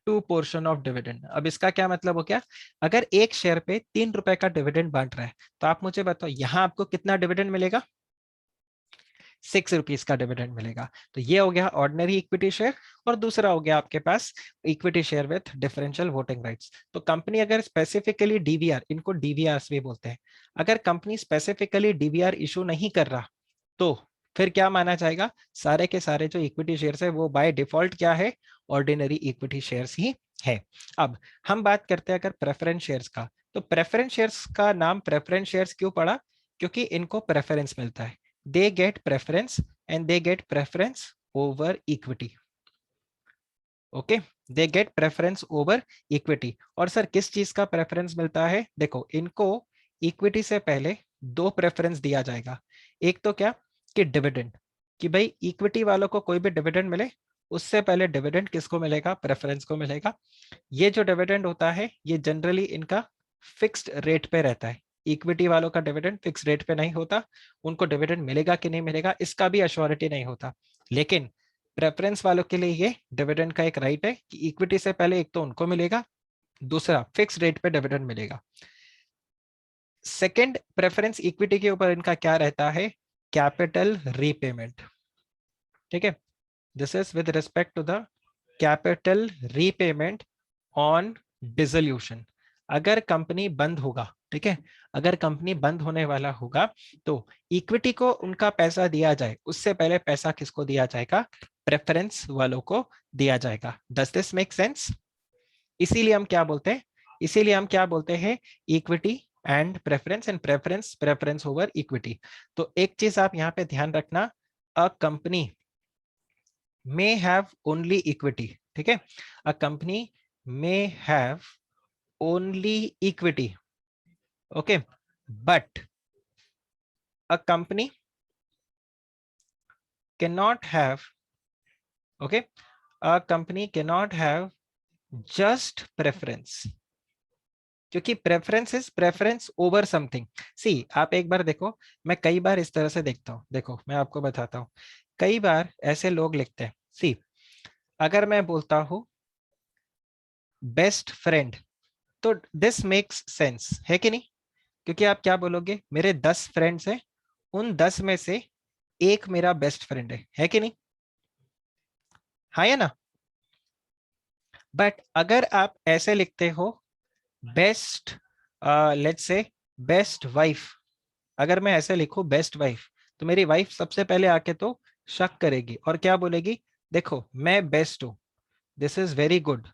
two portion of dividend. अब इसका क्या मतलब हो गया, अगर एक शेयर पे 3 रुपए का डिविडेंड बांट रहा है तो आप मुझे बताओ यहां आपको कितना डिविडेंड मिलेगा, 6 रुपीज का डिविडेंड मिलेगा। तो ये हो गया ऑर्डिनरी इक्विटी शेयर, और दूसरा हो गया आपके पास equity share with differential voting rights. तो कंपनी अगर स्पेसिफिकली डीवीआर, इनको डीवीआर भी बोलते हैं, अगर कंपनी स्पेसिफिकली डीवीआर इशू नहीं कर रहा तो फिर क्या माना जाएगा, सारे के सारे जो इक्विटी शेयर्स है वो बाय डिफॉल्ट क्या है, ऑर्डिनरी इक्विटी शेयर्स ही है। अब हम बात करते हैं अगर प्रेफरेंस शेयर्स का, तो प्रेफरेंस शेयर्स का नाम प्रेफरेंस शेयर्स क्यों पड़ा, क्योंकि इनको प्रेफरेंस मिलता है, they get preference and they get preference over equity, okay, they get preference over equity. और सर किस चीज का प्रेफरेंस मिलता है, देखो इनको इक्विटी से पहले दो प्रेफरेंस दिया जाएगा। एक तो क्या कि डिविडेंड, कि भाई इक्विटी वालों को कोई भी डिविडेंड मिले उससे पहले डिविडेंड किसको मिलेगा, प्रेफरेंस को मिलेगा। ये जो डिविडेंड होता है ये जनरली इनका फिक्स्ड रेट पे रहता है, इक्विटी वालों का डिविडेंड फिक्स रेट पे नहीं होता, उनको डिविडेंड मिलेगा कि नहीं मिलेगा इसका भी अश्योरिटी नहीं होता। लेकिन प्रेफरेंस वालों के लिए ये डिविडेंड का एक राइट है कि इक्विटी से पहले एक तो उनको मिलेगा, दूसरा फिक्स रेट पे डिविडेंड मिलेगा। सेकंड प्रेफरेंस इक्विटी के ऊपर इनका क्या रहता है, कैपिटल रीपेमेंट, ठीक है, this is with respect to the capital repayment on dissolution. अगर कंपनी बंद होगा, ठीक है, अगर कंपनी बंद होने वाला होगा तो इक्विटी को उनका पैसा दिया जाए उससे पहले पैसा किसको दिया जाएगा, प्रेफरेंस वालों को दिया जाएगा। Does this make sense? इसीलिए हम क्या बोलते हैं, इसीलिए हम क्या बोलते हैं, equity and preference, and preference preference over equity. तो एक चीज आप यहाँ पे ध्यान रखना, a company may have only equity, ठीक है, a company may have only equity, okay, but a company cannot have, okay, a company cannot have just preference, क्योंकि preference is preference over something. See आप एक बार देखो, मैं कई बार इस तरह से देखता हूं, देखो मैं आपको बताता हूं, कई बार ऐसे लोग लिखते हैं, सी अगर मैं बोलता हूं बेस्ट फ्रेंड, तो दिस मेक्स सेंस है कि नहीं, क्योंकि आप क्या बोलोगे, मेरे 10 फ्रेंड्स हैं, उन 10 में से एक मेरा बेस्ट फ्रेंड है कि नहीं, हाँ या ना। बट अगर आप ऐसे लिखते हो best, let's say best wife, अगर मैं ऐसे लिखूं बेस्ट वाइफ, तो मेरी वाइफ सबसे पहले आके तो शक करेगी और क्या बोलेगी, देखो मैं बेस्ट हूं, this is very good,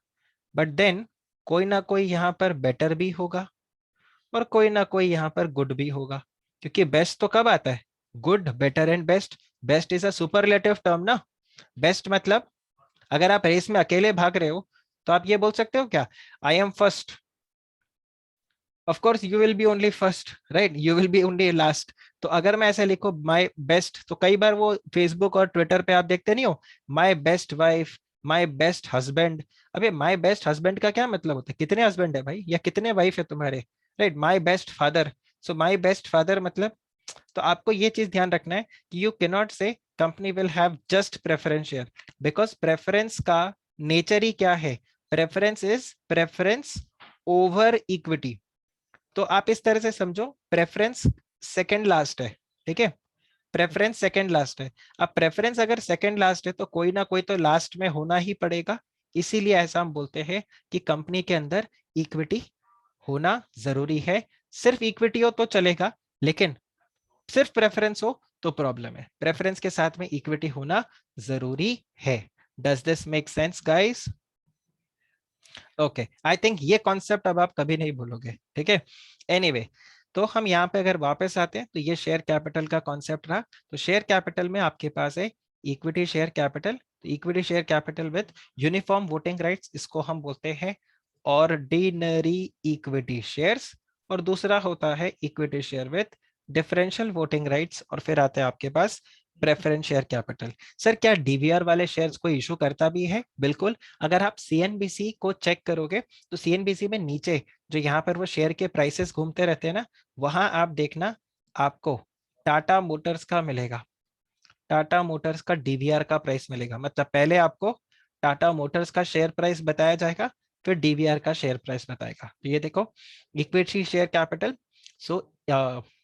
but then कोई ना कोई यहाँ पर बेटर भी होगा और कोई ना कोई यहाँ पर गुड भी होगा, क्योंकि बेस्ट तो कब आता है, good better and best, best is a superlative term ना। बेस्ट मतलब अगर आप रेस में अकेले भाग रहे हो तो आप ये बोल सकते हो क्या, I am first, of course you will be only first, right, you will be only last. तो अगर मैं ऐसे लिखो माय बेस्ट, तो कई बार वो फेसबुक और ट्विटर पे आप देखते नहीं हो, my best wife, my best husband. अबे माय बेस्ट हस्बैंड का क्या मतलब होता है, कितने हस्बैंड है भाई, या कितने वाइफ है तुम्हारे, right, my best father, so my best father मतलब। तो आपको ये चीज ध्यान रखना है कि यू कैन नॉट से company will have just preference share, because preference का नेचर ही क्या है, preference is preference over equity. तो आप इस तरह से समझो, प्रेफरेंस सेकंड लास्ट है, ठीक है, प्रेफरेंस सेकंड लास्ट है। अब प्रेफरेंस अगर सेकंड लास्ट है तो कोई ना कोई तो लास्ट में होना ही पड़ेगा, इसीलिए ऐसा हम बोलते हैं कि कंपनी के अंदर इक्विटी होना जरूरी है। सिर्फ इक्विटी हो तो चलेगा, लेकिन सिर्फ प्रेफरेंस हो तो प्रॉब्लम है, प्रेफरेंस के साथ में इक्विटी होना जरूरी है। Does this make sense guys? Okay, I think ये कॉन्सेप्ट अब आप कभी नहीं भूलोगे, ठीक है। एनीवे, तो हम यहाँ पे अगर वापस आते हैं तो ये शेयर कैपिटल का कॉन्सेप्ट रहा। तो शेयर कैपिटल में आपके पास है इक्विटी शेयर कैपिटल, तो equity share capital with uniform voting rights, इसको हम बोलते हैं ऑर्डिनरी इक्विटी शेयर्स, और दूसरा होता है equity share with differential voting rights, और फिर आते हैं आपके पास प्रेफरेंस शेयर कैपिटल। सर क्या डीवीआर वाले शेयर्स को इशू करता भी है? बिल्कुल। अगर आप सीएनबीसी को चेक करोगे तो सीएनबीसी में नीचे जो यहाँ पर वो शेयर के प्राइसेस घूमते रहते हैं ना, वहां आप देखना, आपको टाटा मोटर्स का मिलेगा, टाटा मोटर्स का डीवीआर का प्राइस मिलेगा। मतलब पहले आपको टाटा मोटर्स का शेयर प्राइस बताया जाएगा, फिर डीवीआर का शेयर प्राइस बताएगा। तो ये देखो, equity share capital, so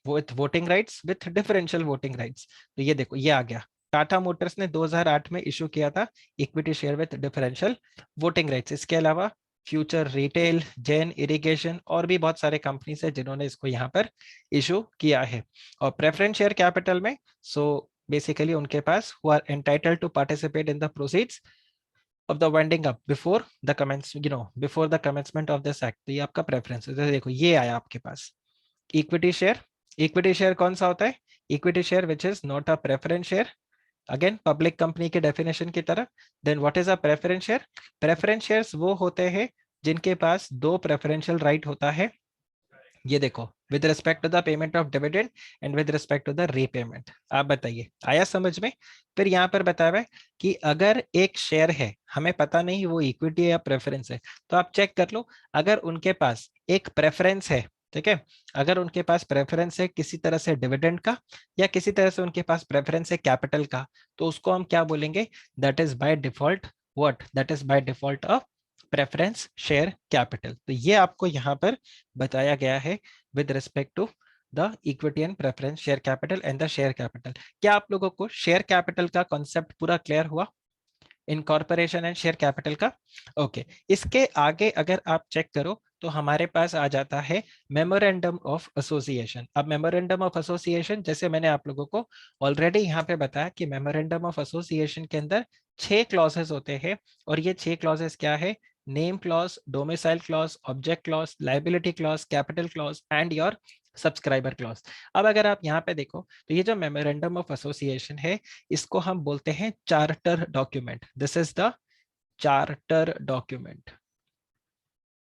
with voting rights, with differential voting rights. तो ये देखो, ये आ गया। टाटा मोटर्स ने 2008 में इशू किया था equity share with differential voting rights. इसके अलावा फ्यूचर रिटेल, जैन इरिगेशन और भी बहुत सारे कंपनीज है जिन्होंने इसको यहाँ पर इशू किया है। और प्रेफरेंस शेयर कैपिटल में, सो बेसिकली उनके पास who are entitled to participate in the proceeds of the winding up before the commence, before the commencement of this act। तो ये आपका प्रेफरेंस है। तो देखो ये आया आपके पास इक्विटी शेयर। इक्विटी शेयर कौन सा होता है? Equity share which is not a preference share, again public company के डेफिनेशन की तरह। Then what is a preference share? Preference shares वो होते हैं जिनके पास दो प्रेफरेंशियल राइट होता है। ये देखो, with respect to the payment of dividend and with respect to the repayment. आप बताइए, आया समझ में? फिर यहाँ पर बताया हुआ है कि अगर एक शेयर है, हमें पता नहीं वो इक्विटी है या प्रेफरेंस है, तो आप चेक कर लो। अगर उनके पास एक प्रेफरेंस है, ठीक है, अगर उनके पास प्रेफरेंस है किसी तरह से डिविडेंड का, या किसी तरह से उनके पास प्रेफरेंस है कैपिटल का, तो उसको हम क्या बोलेंगे? That is by default what? That is by default of preference share capital. तो ये आपको यहाँ पर बताया गया है with respect to the equity and preference share capital and the share capital. क्या आप लोगों को शेयर कैपिटल का कॉन्सेप्ट पूरा क्लियर हुआ? इनकॉर्पोरेशन एंड शेयर कैपिटल का। ओके, इसके आगे अगर आप चेक करो तो हमारे पास आ जाता है मेमोरेंडम ऑफ एसोसिएशन। अब मेमोरेंडम ऑफ एसोसिएशन, जैसे मैंने आप लोगों को ऑलरेडी यहाँ पे बताया कि मेमोरेंडम ऑफ एसोसिएशन के अंदर 6 क्लॉजेस होते हैं। और ये 6 क्लॉजेस क्या है? Name clause, domicile clause, object clause, liability clause, capital clause and your subscriber clause. अब अगर आप यहाँ पे देखो तो ये जो मेमोरेंडम ऑफ एसोसिएशन है, इसको हम बोलते हैं charter document. This is the charter document.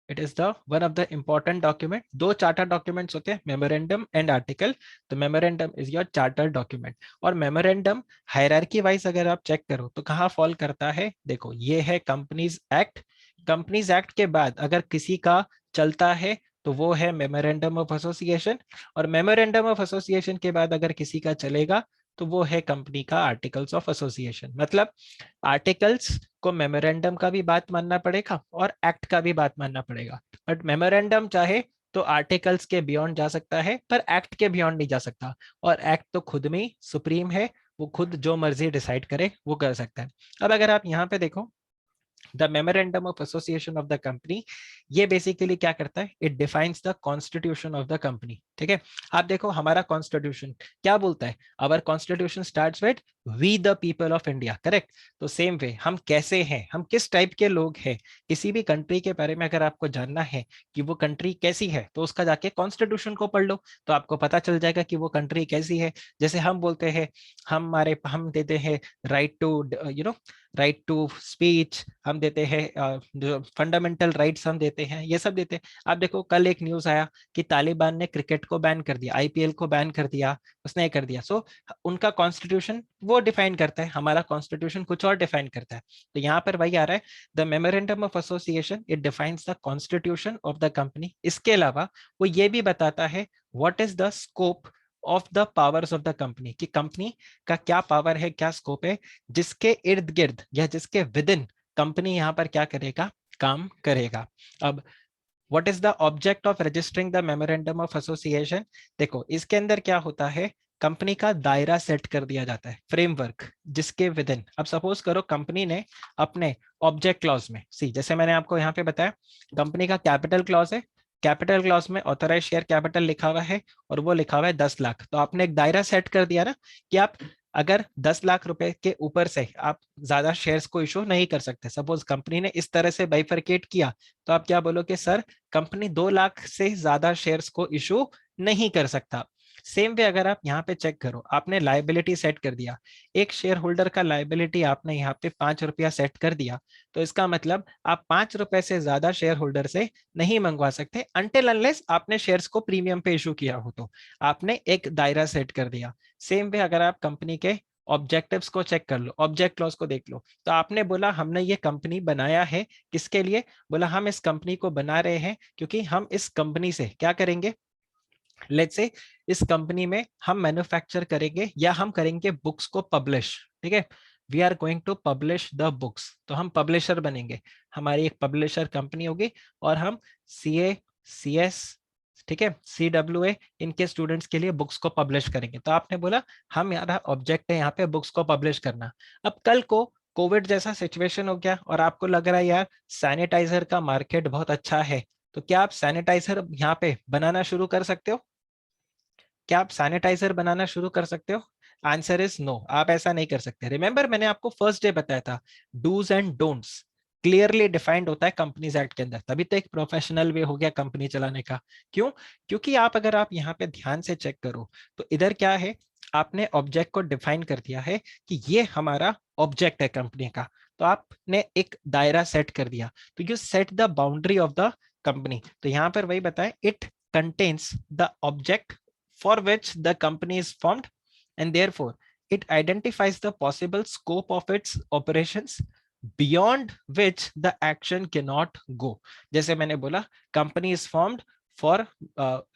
It is the one of the important document. दो चार्टर डॉक्यूमेंट्स होते हैं, मेमोरेंडम एंड आर्टिकल। तो memorandum is your charter document. और मेमोरेंडम हायरार्की वाइज अगर आप चेक करो तो कहाँ फॉल करता है? देखो, ये है कंपनीज एक्ट। कंपनीज एक्ट के बाद अगर किसी का चलता है तो वो है मेमोरेंडम ऑफ एसोसिएशन। और मेमोरेंडम ऑफ एसोसिएशन के बाद अगर किसी का चलेगा तो वो है कंपनी का आर्टिकल्स ऑफ एसोसिएशन। मतलब आर्टिकल्स को मेमोरेंडम का भी बात मानना पड़ेगा और एक्ट का भी बात मानना पड़ेगा। बट मेमोरेंडम चाहे तो आर्टिकल्स के बियॉन्ड जा सकता है, पर एक्ट के बियॉन्ड नहीं जा सकता। और एक्ट तो खुद में सुप्रीम है, वो खुद जो मर्जी डिसाइड करे वो कर सकता है। अब अगर आप यहाँ पे देखो, the memorandum of association of the company, ये बेसिकली क्या करता है? It defines the constitution of the company. ठीक है, आप देखो हमारा कॉन्स्टिट्यूशन क्या बोलता है? Our constitution starts with we the people of India, correct? तो सेम वे हम कैसे हैं, हम किस टाइप के लोग हैं, किसी भी कंट्री के बारे में अगर आपको जानना है कि वो कंट्री कैसी है, तो उसका जाके कॉन्स्टिट्यूशन को पढ़ लो, तो आपको पता चल जाएगा कि वो कंट्री कैसी है। जैसे हम बोलते हैं, हम देते हैं right to right to speech, हम देते हैं जो फंडामेंटल राइट्स हम देते हैं, ये सब देते हैं। आप देखो, कल एक न्यूज आया कि तालिबान ने क्रिकेट को बैन कर दिया, आईपीएल को बैन कर दिया, उसने कर दिया। सो उनका कॉन्स्टिट्यूशन वो डिफाइन करता है, हमारा कॉन्स्टिट्यूशन कुछ और डिफाइन करता है। तो यहाँ पर वही आ रहा है, the memorandum of association it defines the constitution of the company. इसके अलावा वो ये भी बताता है what is the scope of the powers of the company, कि कंपनी का क्या पावर है, क्या स्कोप है, जिसके इर्द गिर्द या जिसके विद इन कंपनी यहाँ पर क्या करेगा? काम करेगा। अब what is the object of registering the memorandum of association? देखो, इसके अंदर क्या होता है? कंपनी का दायरा सेट कर दिया जाता है, फ्रेमवर्क, जिसके विद इन, अब सपोज करो कंपनी ने अपने ऑब्जेक्ट क्लॉज में, सी जैसे मैंने आपको यहाँ पे बताया, कंपनी का कैपिटल क्लॉज है, कैपिटल क्लॉज में ऑथराइज शेयर कैपिटल लिखा हुआ है और वो लिखा हुआ है 10 लाख। तो आपने एक दायरा सेट कर दिया ना कि आप अगर 10 लाख रुपए के ऊपर से आप ज्यादा शेयर्स को इशू नहीं कर सकते। सपोज कंपनी ने इस तरह से बाइफरकेट किया, तो आप क्या बोलोगे? सर कंपनी 2 लाख से ज्यादा शेयर्स को इशू नहीं कर सकता। सेम वे अगर आप यहाँ पे चेक करो, आपने लाइबिलिटी सेट कर दिया, एक शेयर होल्डर का लाइबिलिटी आपने यहाँ पे 5 रुपया सेट कर दिया, तो इसका मतलब आप 5 रुपए से ज्यादा शेयर होल्डर से नहीं मंगवा सकते अनटिल अनलेस आपने शेयर्स को प्रीमियम पे इशू किया हो। तो आपने एक दायरा सेट कर दिया। सेम वे अगर आप कंपनी के ऑब्जेक्टिव्स को चेक कर लो, ऑब्जेक्ट क्लॉज को देख लो। तो आपने बोला हमने ये कंपनी बनाया है, किसके लिए? बोला हम इस कंपनी को बना रहे हैं क्योंकि हम इस कंपनी से क्या करेंगे, लेट्स से इस कंपनी में हम मैन्युफैक्चर करेंगे या हम करेंगे बुक्स को पब्लिश, ठीक है। We are going to publish the books, तो हम पब्लिशर बनेंगे, हमारी एक पब्लिशर कंपनी होगी और हम CA CS, ठीक है, CWA इनके स्टूडेंट्स के लिए बुक्स को पब्लिश करेंगे। तो आपने बोला हम यार ऑब्जेक्ट है यहाँ पे बुक्स को पब्लिश करना। अब कल को कोविड जैसा सिचुएशन हो गया और आपको लग रहा है यार सैनिटाइजर का मार्केट बहुत अच्छा है, तो क्या आप सैनिटाइजर यहाँ पे बनाना शुरू कर सकते हो? क्या आप सैनिटाइजर बनाना शुरू कर सकते हो? आंसर इज नो, आप ऐसा नहीं कर सकते। रिमेंबर मैंने आपको फर्स्ट डे बताया था, dos and don'ts clearly defined होता है कंपनीज एक्ट के अंदर, तभी तो एक प्रोफेशनल वे हो गया कंपनी चलाने का। क्यों? क्योंकि आप अगर आप यहाँ पे ध्यान से चेक करो तो इधर क्या है, आपने ऑब्जेक्ट को डिफाइन कर दिया है कि ये हमारा ऑब्जेक्ट है कंपनी का, तो आपने एक दायरा सेट कर दिया, तो you set the boundary of the company. तो यहाँ पर वही बताए, it contains the object for which the company is formed, and therefore it identifies the possible scope of its operations beyond which the action cannot go। जैसे मैंने बोला company is formed for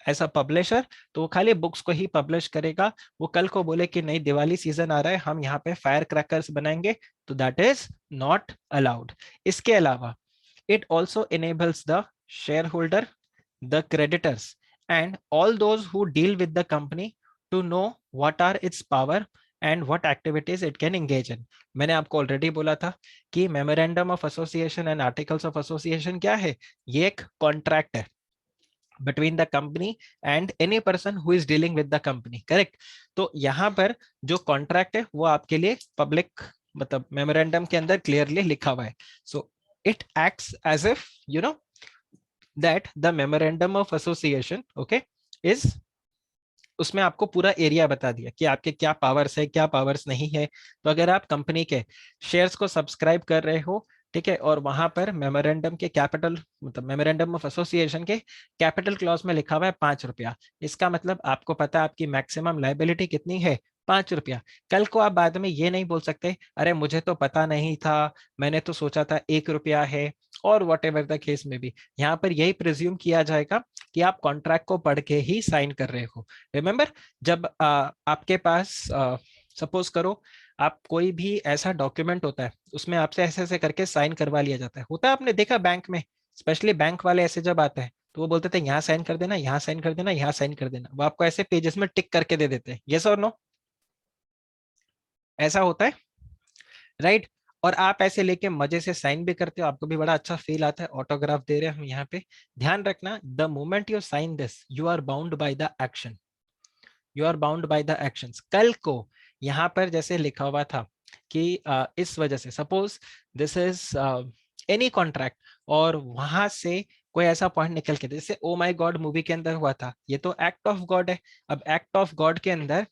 as a publisher, तो वो खाली books को ही publish करेगा। वो कल को बोले कि नहीं दिवाली सीजन आ रहा है हम यहाँ पे फायर क्रैकर्स बनाएंगे, तो दैट इज नॉट अलाउड। इसके अलावा it also enables the shareholder, the creditors, and all those who deal with the company to know what are its power and what activities it can engage in। मैंने आपको already बोला था कि memorandum of association and articles of association क्या है, ये एक contract है between the company and any person who is dealing with the company, correct. तो यहाँ पर जो कॉन्ट्रैक्ट है वो आपके लिए पब्लिक, मतलब मेमोरेंडम के अंदर क्लियरली लिखा हुआ है। सो it acts as if you know that the memorandum of association, okay, is, उसमें आपको पूरा एरिया बता दिया कि आपके क्या पावर्स है क्या पावर्स नहीं है। तो अगर आप कंपनी के शेयर्स को सब्सक्राइब कर रहे हो, ठीक है, और वहां पर मेमोरेंडम के कैपिटल, मतलब मेमोरेंडम ऑफ एसोसिएशन के कैपिटल क्लॉज में लिखा हुआ है 5 रुपया, इसका मतलब आपको पता है आपकी मैक्सिमम लाइबिलिटी कितनी है, 5 रुपया। कल को आप बाद में ये नहीं बोल सकते अरे मुझे तो पता नहीं था, मैंने तो सोचा था 1 रुपया है, और वट एवर द केस में भी यहाँ पर यही प्रिज्यूम किया जाएगा कि आप कॉन्ट्रैक्ट को पढ़ के ही साइन कर रहे हो। रिमेंबर जब आपके पास सपोज करो आप कोई भी ऐसा डॉक्यूमेंट होता है उसमें आपसे ऐसे ऐसे करके साइन करवा लिया जाता है, होता है आपने देखा बैंक में, स्पेशली बैंक वाले ऐसे जब आते हैं तो वो बोलते थे यहाँ साइन कर देना, यहाँ साइन कर देना, यहाँ साइन कर देना, वो आपको ऐसे पेजेस में टिक करके दे देते हैं, यस और नो? ऐसा होता है, राइट? और आप ऐसे लेके मजे से साइन भी करते हो, आपको भी बड़ा अच्छा फील आता है, ऑटोग्राफ दे रहे हैं हम यहाँ पे। ध्यान रखना, the moment you sign this you are bound by the action, you are bound by the actions. कल को यहाँ पर जैसे लिखा हुआ था कि इस वजह से suppose this is any contract, और वहां से कोई ऐसा पॉइंट निकल के, जैसे ओ माई गॉड मूवी के अंदर हुआ था, ये तो एक्ट ऑफ गॉड है। अब एक्ट ऑफ गॉड के अंदर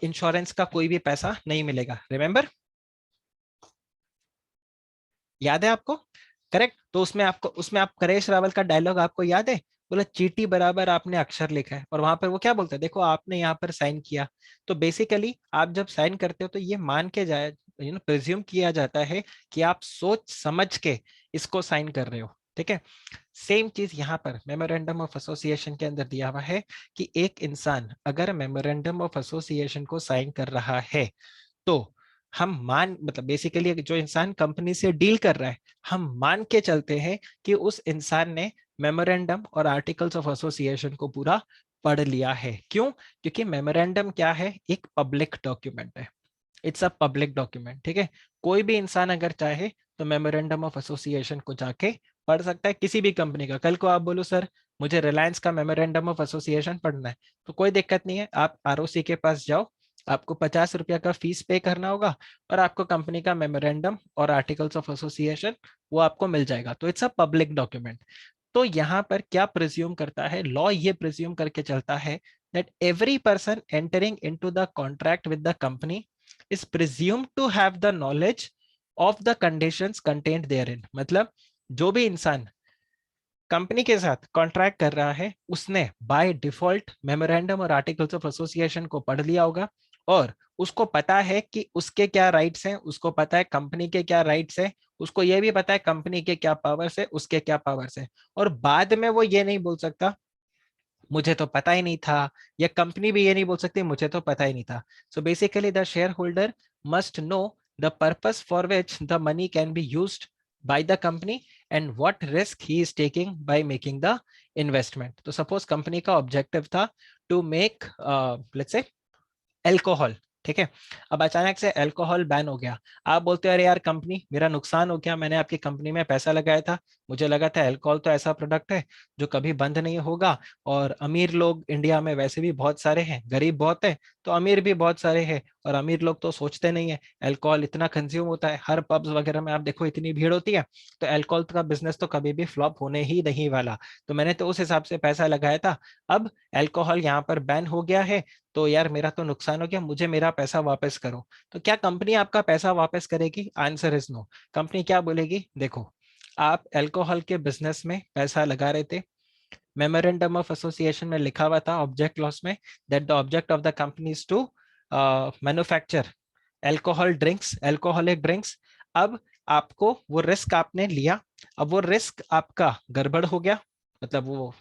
इंश्योरेंस का कोई भी पैसा नहीं मिलेगा, रिमेंबर, याद है आपको? करेक्ट। तो उसमें आप करेश रावल का डायलॉग आपको याद है, बोला चीटी बराबर आपने अक्षर लिखा है, और वहां पर वो क्या बोलते हैं, देखो आपने यहाँ पर साइन किया। तो बेसिकली आप जब साइन करते हो तो ये मान के जाए, प्रिज्यूम किया जाता है कि आप सोच समझ के इसको साइन कर रहे हो, ठीक है। सेम चीज यहाँ पर मेमोरेंडम ऑफ एसोसिएशन के अंदर दिया हुआ है कि एक इंसान अगर मेमोरेंडम ऑफ एसोसिएशन को साइन कर रहा है तो हम मान, मतलब बेसिकली जो इंसान कंपनी से डील कर रहा है, हम मान के चलते हैं कि उस इंसान ने मेमोरेंडम और आर्टिकल्स ऑफ एसोसिएशन को पूरा पढ़ लिया है। क्यों? क्योंकि मेमोरेंडम क्या है, एक पब्लिक डॉक्यूमेंट है, इट्स अ पब्लिक डॉक्यूमेंट, ठीक है। कोई भी इंसान अगर चाहे तो मेमोरेंडम ऑफ एसोसिएशन को जाके पढ़ सकता है, किसी भी कंपनी का। कल को आप बोलो सर मुझे रिलायंस का मेमोरेंडम ऑफ एसोसिएशन पढ़ना है, तो कोई दिक्कत नहीं है, आप आरओसी के पास जाओ, आपको 50 रुपया का फीस पे करना होगा और आपको कंपनी का मेमोरेंडम और आर्टिकल्स ऑफ एसोसिएशन वो आपको मिल जाएगा। तो इट्स अ पब्लिक डॉक्यूमेंट। तो यहाँ पर क्या प्रिज्यूम करता है लॉ, ये प्रिज्यूम करके चलता है that every person entering into the contract with the company is presumed to have the knowledge of the conditions contained therein। मतलब जो भी इंसान कंपनी के साथ कॉन्ट्रैक्ट कर रहा है उसने बाय डिफॉल्ट मेमोरेंडम और आर्टिकल्स ऑफ एसोसिएशन को पढ़ लिया होगा, और उसको पता है कि उसके क्या राइट्स हैं, उसको पता है कंपनी के क्या राइट्स हैं, उसको ये भी पता है कंपनी के क्या पावर्स है, उसके क्या पावर्स है, और बाद में वो ये नहीं बोल सकता मुझे तो पता ही नहीं था, या कंपनी भी ये नहीं बोल सकती मुझे तो पता ही नहीं था. So basically the share holder must know the purpose for which the money can be used by the company and what risk he is taking by making the investment. तो suppose कंपनी का objective था to make let's say alcohol. ठीक है, अब अचानक से alcohol ban हो गया. आप बोलते हो अरे यार कंपनी मेरा नुकसान हो गया, मैंने आपकी कंपनी में पैसा लगाया था, मुझे लगा था अल्कोहल तो ऐसा प्रोडक्ट है जो कभी बंद नहीं होगा, और अमीर लोग इंडिया में वैसे भी बहुत सारे हैं, गरीब बहुत है तो अमीर भी बहुत सारे हैं, और अमीर लोग तो सोचते नहीं है. अल्कोहल इतना कंज्यूम होता है, हर पब्स वगैरह में आप देखो इतनी भीड़ होती है, तो अल्कोहल का बिजनेस तो कभी भी फ्लॉप होने ही नहीं वाला. तो मैंने तो उस हिसाब से पैसा लगाया था. अब अल्कोहल यहाँ पर बैन हो गया है, तो यार मेरा तो नुकसान हो गया, मुझे मेरा पैसा वापस करो. तो क्या कंपनी आपका पैसा वापस करेगी? Answer is no. कंपनी क्या बोलेगी, देखो आप अल्कोहल के बिजनेस में पैसा लगा रहे थे, मेमोरेंडम ऑफ एसोसिएशन में लिखा हुआ था ऑब्जेक्ट क्लॉज में that the object of the company is to manufacture alcohol drinks, alcoholic drinks. अब आपको वो रिस्क आपने लिया, अब वो रिस्क आपका गड़बड़ हो गया, मतलब वो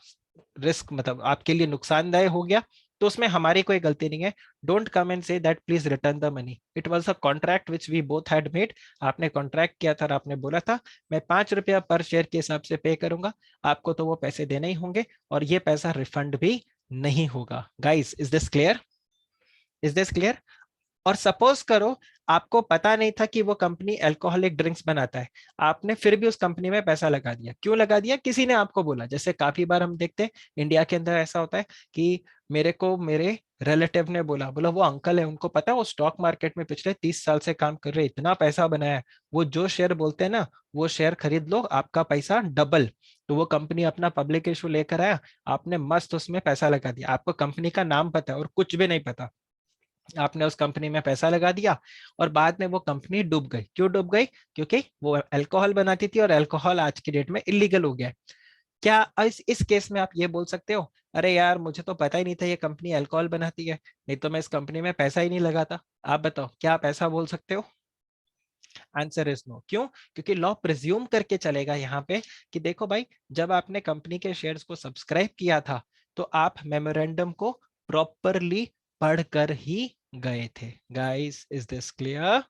रिस्क मतलब आपके लिए नुकसानदायक हो गया, तो उसमें हमारी कोई गलती नहीं है. Don't come and say that please return the money, it was a contract which we both had made. आपने कॉन्ट्रैक्ट किया था और आपने बोला था मैं 5 रुपया पर शेयर के हिसाब से पे करूंगा, आपको तो वो पैसे देने ही होंगे, और ये पैसा रिफंड भी नहीं होगा. Guys is this clear? Is this clear? और सपोज करो आपको पता नहीं था कि वो कंपनी अल्कोहलिक ड्रिंक्स बनाता है, आपने फिर भी उस कंपनी में पैसा लगा दिया. क्यों लगा दिया? किसी ने आपको बोला. जैसे काफी बार हम देखते हैं इंडिया के अंदर ऐसा होता है कि मेरे को मेरे रिलेटिव ने बोला, बोला वो अंकल है उनको पता है वो स्टॉक मार्केट में पिछले 30 साल से काम कर रहे हैं, इतना पैसा बनाया है, वो जो शेयर बोलते हैं ना वो शेयर खरीद लो आपका पैसा डबल. तो वो कंपनी अपना पब्लिक इशू लेकर आया, आपने मस्त उसमें पैसा लगा दिया, आपको कंपनी का नाम पता है और कुछ भी नहीं पता, आपने उस कंपनी में पैसा लगा दिया, और बाद में वो कंपनी डूब गई. क्यों डूब गई? क्योंकि वो अल्कोहल बनाती थी और अल्कोहल आज की डेट में इलीगल हो गया है. क्या इस केस में आप ये बोल सकते हो अरे यार मुझे तो पता ही नहीं था ये कंपनी अल्कोहल बनाती है, नहीं तो मैं इस कंपनी में पैसा ही नहीं लगाता? आप बताओ क्या आप ऐसा बोल सकते हो? Answer is no. क्यों? क्योंकि लॉ प्रिज्यूम करके चलेगा यहाँ पे कि देखो भाई, जब आपने कंपनी के शेयर्स को सब्सक्राइब किया था तो आप मेमोरेंडम को प्रॉपरली पढ़कर ही गए थे. Guys is this clear?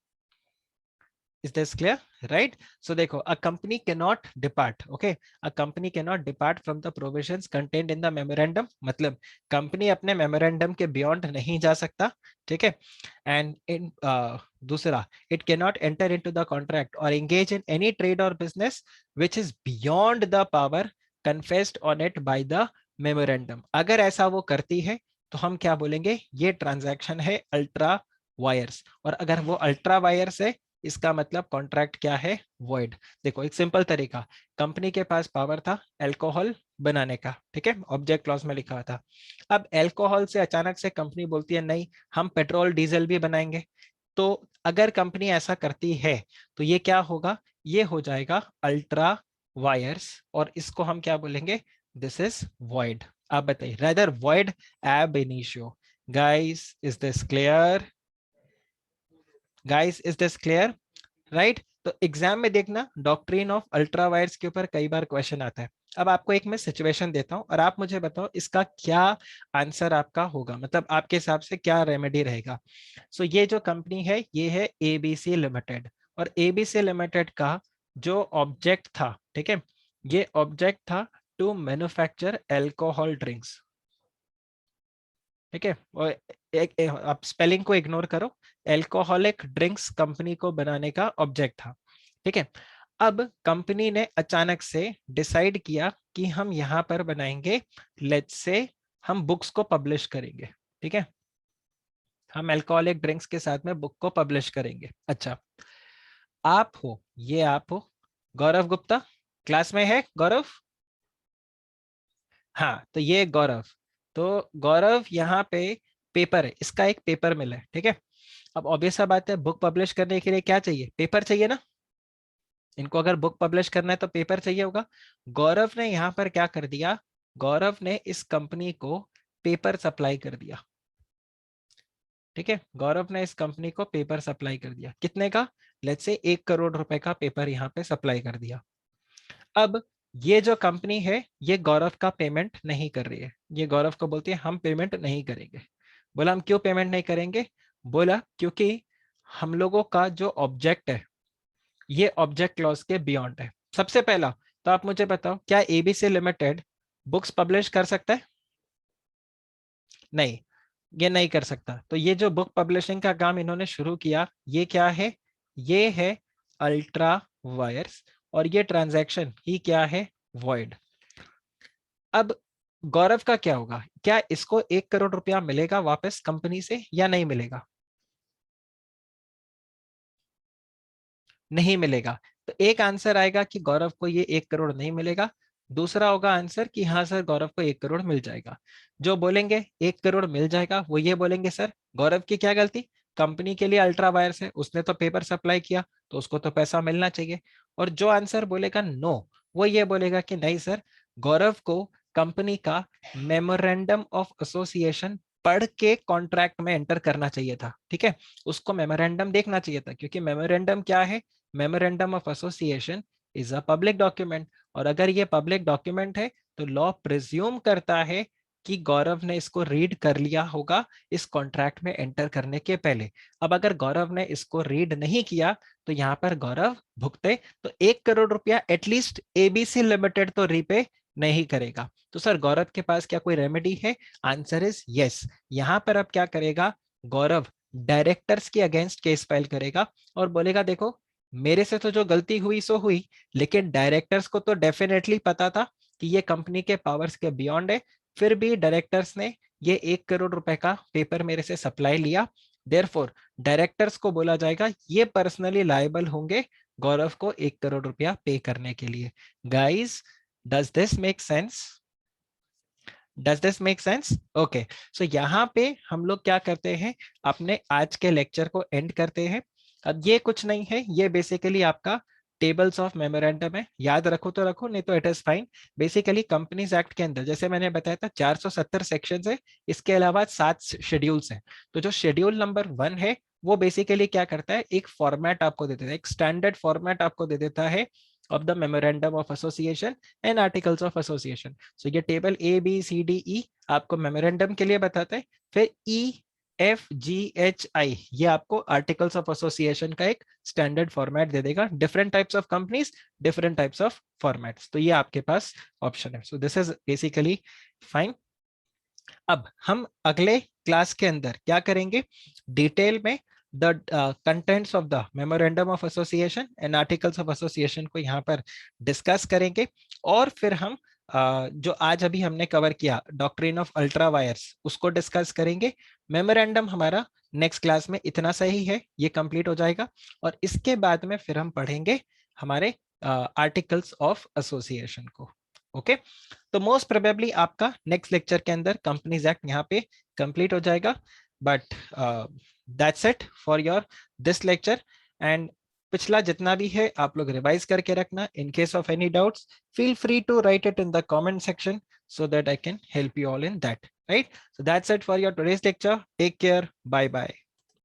Is this clear? Right? So देखो, a company cannot depart. Okay, a company cannot depart from the provisions contained in the memorandum. मतलब कंपनी अपने मेमोरेंडम के बियॉन्ड नहीं जा सकता. ठीक है. एंड इन दूसरा, it cannot enter into the contract or engage in any trade or business which is beyond the power confessed on it by the memorandum. अगर ऐसा वो करती है तो हम क्या बोलेंगे, ये ट्रांजैक्शन है अल्ट्रा वायर्स. और अगर वो अल्ट्रा वायर्स है इसका मतलब कॉन्ट्रैक्ट क्या है, वॉइड. देखो एक सिंपल तरीका, कंपनी के पास पावर था अल्कोहल बनाने का, ठीक है, ऑब्जेक्ट क्लॉज में लिखा था. अब अल्कोहल से अचानक से कंपनी बोलती है नहीं हम पेट्रोल डीजल भी बनाएंगे. तो अगर कंपनी ऐसा करती है तो ये क्या होगा, ये हो जाएगा अल्ट्रा वायर्स, और इसको हम क्या बोलेंगे, दिस इज वॉइड. आप बताइए, रादर वॉइड एब initio. Guys is this clear? Guys is this clear? Right. तो एग्जाम में देखना डॉक्ट्रिन ऑफ अल्ट्रा वायर्स के ऊपर कई बार क्वेश्चन आता है. अब आपको एक मैं सिचुएशन देता हूं और आप मुझे बताओ इसका क्या आंसर आपका होगा, मतलब आपके हिसाब से क्या रेमेडी रहेगा. सो ये जो कंपनी है ये है एबीसी लिमिटेड, और एबीसी लिमिटेड का जो ऑब्जेक्ट था, ठीक है, ये ऑब्जेक्ट था टू मैन्युफैक्चर अल्कोहल ड्रिंक्स. ठीक है, और आप स्पेलिंग को इग्नोर करो, एल्कोहलिक ड्रिंक्स कंपनी को बनाने का ऑब्जेक्ट था. ठीक है. अब कंपनी ने अचानक से डिसाइड किया कि हम यहाँ पर बनाएंगे, लेट्स से हम बुक्स को पब्लिश करेंगे. ठीक है, हम एल्कोहलिक ड्रिंक्स के साथ में बुक को पब्लिश करेंगे. अच्छा, आप हो, ये आप हो गौरव गुप्ता, क्लास में है गौरव? हाँ, तो ये गौरव. तो गौरव यहाँ पे पेपर है, इसका एक पेपर मिला है. ठीक है, अब ऑब्वियस सा बात है बुक पब्लिश करने के लिए क्या चाहिए, पेपर चाहिए ना. इनको अगर बुक पब्लिश करना है तो पेपर चाहिए होगा. गौरव ने यहाँ पर क्या कर दिया, गौरव ने इस कंपनी को पेपर सप्लाई कर दिया. ठीक है, गौरव ने इस कंपनी को पेपर सप्लाई कर दिया, कितने का, लेट्स से 1 करोड़ रुपए का पेपर यहाँ पे सप्लाई कर दिया। अब ये जो कंपनी है ये गौरव का पेमेंट नहीं कर रही है, ये गौरव को बोलती है हम पेमेंट नहीं करेंगे। बोला हम क्यों पेमेंट नहीं करेंगे, बोला क्योंकि हम लोगों का जो ऑब्जेक्ट है ये ऑब्जेक्ट क्लॉज के बियॉन्ड है। सबसे पहला तो आप मुझे बताओ, क्या एबीसी लिमिटेड बुक्स पब्लिश कर सकता है? नहीं, ये नहीं कर सकता। तो ये जो बुक पब्लिशिंग का काम इन्होंने शुरू किया ये क्या है, ये है अल्ट्रा वायर्स, और ये ट्रांजैक्शन ही क्या है, वॉइड। अब गौरव का क्या होगा, क्या इसको 1 करोड़ रुपया मिलेगा वापस कंपनी से या नहीं मिलेगा? नहीं मिलेगा। तो एक आंसर आएगा कि गौरव को ये 1 करोड़ नहीं मिलेगा, दूसरा होगा आंसर कि हाँ सर गौरव को 1 करोड़ मिल जाएगा। जो बोलेंगे 1 करोड़ मिल जाएगा वो ये बोलेंगे सर गौरव की क्या गलती, कंपनी के लिए अल्ट्रा वायर्स है, उसने तो पेपर सप्लाई किया तो उसको तो पैसा मिलना चाहिए। और जो आंसर बोलेगा नो, वो ये बोलेगा कि नहीं सर, गौरव को कंपनी का मेमोरेंडम ऑफ एसोसिएशन पढ़ के कॉन्ट्रैक्ट में एंटर करना चाहिए था। ठीक है, उसको मेमोरेंडम देखना चाहिए था, क्योंकि मेमोरेंडम क्या है, memorandum of association is a public document, और अगर ये पब्लिक डॉक्यूमेंट है तो लॉ प्रिज्यूम करता है कि गौरव ने इसको रीड कर लिया होगा इस कॉन्ट्रैक्ट में एंटर करने के पहले। अब अगर गौरव ने इसको रीड नहीं किया तो यहाँ पर गौरव भुगते, तो 1 करोड़ रुपया एटलीस्ट एबीसी लिमिटेड तो रीपे नहीं करेगा। तो सर गौरव के पास क्या कोई रेमेडी है, आंसर इज यस। यहाँ पर अब क्या करेगा गौरव, डायरेक्टर्स के अगेंस्ट केस फाइल करेगा और बोलेगा देखो मेरे से तो जो गलती हुई सो हुई, लेकिन डायरेक्टर्स को तो डेफिनेटली पता था कि ये कंपनी के पावर्स के बियॉन्ड है, फिर भी डायरेक्टर्स ने ये 1 करोड़ रुपए का पेपर मेरे से सप्लाई लिया। देयरफॉर डायरेक्टर्स को बोला जाएगा ये पर्सनली लायबल होंगे गौरव को 1 करोड़ रुपया पे करने के लिए। Guys, does this make sense? Does this make sense? Okay, so यहाँ पे हम लोग क्या करते हैं, अपने आज के लेक्चर को एंड करते हैं। अब ये कुछ नहीं है, ये बेसिकली आपका टेबल्स ऑफ मेमोरेंडम है, याद रखो तो रखो नहीं तो it is fine. Basically companies act के अंदर जैसे मैंने बताया था 470 सेक्शंस है, इसके अलावा 7 शेड्यूल्स हैं। तो जो शेड्यूल नंबर 1 है वो बेसिकली क्या करता है, एक फॉर्मेट आपको दे देता है, एक स्टैंडर्ड फॉर्मेट आपको दे देता है of the memorandum of association and articles of association. So ये table A B C D E आपको मेमोरेंडम के लिए बताता है, फिर E F G H I ये आपको आर्टिकल्स ऑफ एसोसिएशन का एक स्टैंडर्ड फॉर्मेट दे देगा। Different types of companies, different types of formats, तो ये आपके पास ऑप्शन है। So this is basically fine. अब हम अगले क्लास के अंदर क्या करेंगे, डिटेल में the contents of the memorandum of association and articles of association को यहाँ पर डिस्कस करेंगे। और फिर हम जो आज अभी हमने कवर किया डॉक्ट्रिन ऑफ अल्ट्रा वायर्स उसको डिस्कस करेंगे। मेमोरेंडम हमारा नेक्स्ट क्लास में इतना सही है, ये कंप्लीट हो जाएगा। और इसके बाद में फिर हम पढ़ेंगे हमारे आर्टिकल्स ऑफ एसोसिएशन को। ओके, तो मोस्ट प्रोबेबली आपका नेक्स्ट लेक्चर के अंदर कंपनीज एक्ट यहाँ पे कंप्लीट हो जाएगा। But that's it for your this lecture. And पिछला जितना भी है आप लोग रिवाइज करके रखना। In case of any doubts feel free to write it in the comment section so that I can help you all in that, right? So that's it for your today's lecture. Take care. Bye bye.